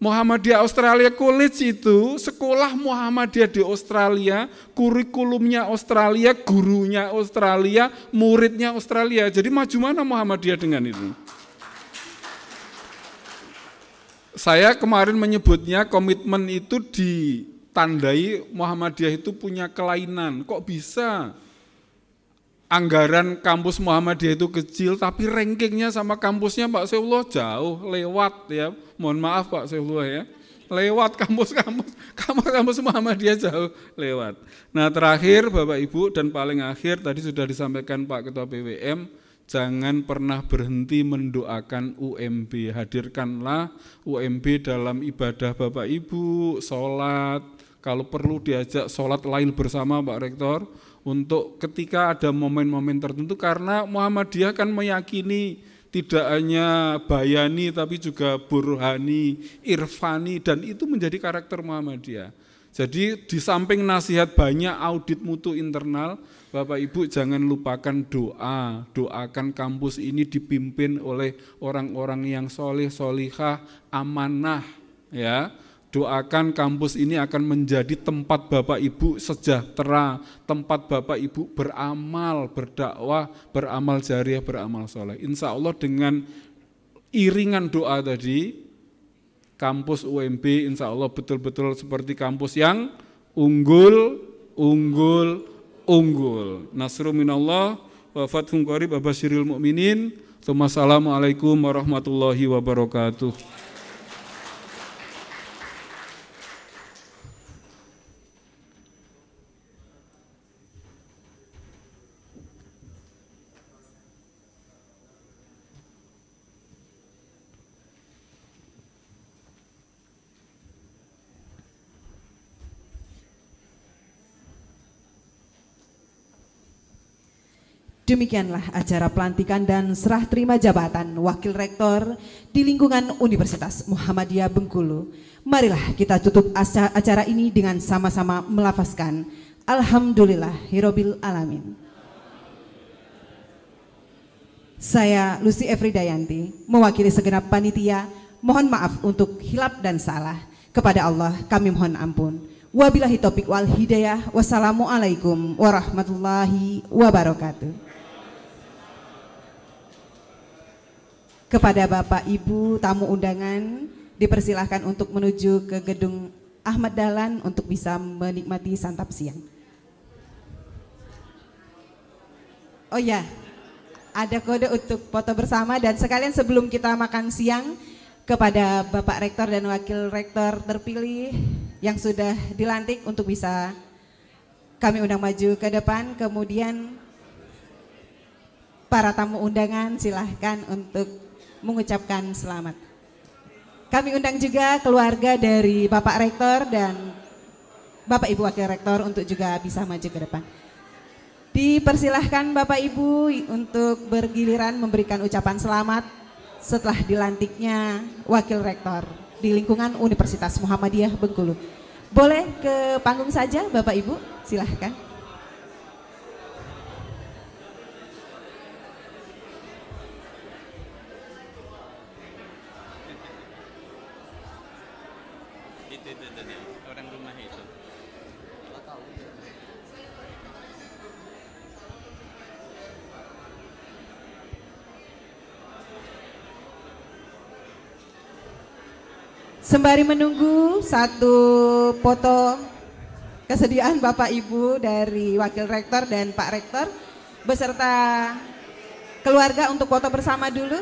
Muhammadiyah Australia College itu sekolah Muhammadiyah di Australia, kurikulumnya Australia, gurunya Australia, muridnya Australia. Jadi maju mana Muhammadiyah dengan itu? Saya kemarin menyebutnya komitmen itu ditandai Muhammadiyah itu punya kelainan. Kok bisa? Anggaran kampus Muhammadiyah itu kecil, tapi rankingnya sama kampusnya Pak Seullah jauh, lewat ya. Mohon maaf Pak Seullah ya, lewat kampus Muhammadiyah jauh lewat. Nah terakhir Bapak Ibu dan paling akhir tadi sudah disampaikan Pak Ketua PWM, jangan pernah berhenti mendoakan UMB. Hadirkanlah UMB dalam ibadah Bapak Ibu, sholat, kalau perlu diajak sholat lail bersama Pak Rektor, untuk ketika ada momen-momen tertentu, karena Muhammadiyah kan meyakini tidak hanya bayani tapi juga burhani, irfani, dan itu menjadi karakter Muhammadiyah. Jadi di samping nasihat banyak audit mutu internal, Bapak Ibu jangan lupakan doa, doakan kampus ini dipimpin oleh orang-orang yang soleh, solihah, amanah ya. Doakan kampus ini akan menjadi tempat Bapak Ibu sejahtera, tempat Bapak Ibu beramal, berdakwah, beramal jariah, beramal soleh. Insya Allah dengan iringan doa tadi, kampus UMB insya Allah betul-betul seperti kampus yang unggul. Nasrun minallah wa fathun qarib wa basyiril mu'minin. Assalamualaikum warahmatullahi wabarakatuh. Demikianlah acara pelantikan dan serah terima jabatan Wakil Rektor di lingkungan Universitas Muhammadiyah Bengkulu. Marilah kita tutup acara ini dengan sama-sama melafazkan Alhamdulillahirabbil alamin. Saya Lucy Efridayanti, mewakili segenap panitia, mohon maaf untuk hilap dan salah. Kepada Allah kami mohon ampun. Wabillahi taufiq wal hidayah. Wassalamualaikum warahmatullahi wabarakatuh. Kepada Bapak Ibu tamu undangan, dipersilahkan untuk menuju ke gedung Ahmad Dahlan untuk bisa menikmati santap siang. Oh ya, ada kode untuk foto bersama, dan sekalian sebelum kita makan siang, kepada Bapak Rektor dan Wakil Rektor terpilih yang sudah dilantik untuk bisa kami undang maju ke depan. Kemudian para tamu undangan silahkan untuk mengucapkan selamat. Kami undang juga keluarga dari Bapak Rektor dan Bapak Ibu Wakil Rektor untuk juga bisa maju ke depan. Dipersilahkan Bapak Ibu untuk bergiliran memberikan ucapan selamat setelah dilantiknya Wakil Rektor di lingkungan Universitas Muhammadiyah Bengkulu. Boleh ke panggung saja Bapak Ibu, silahkan. Orang rumah itu. Sembari menunggu satu foto kesediaan Bapak Ibu dari Wakil Rektor dan Pak Rektor beserta keluarga untuk foto bersama dulu.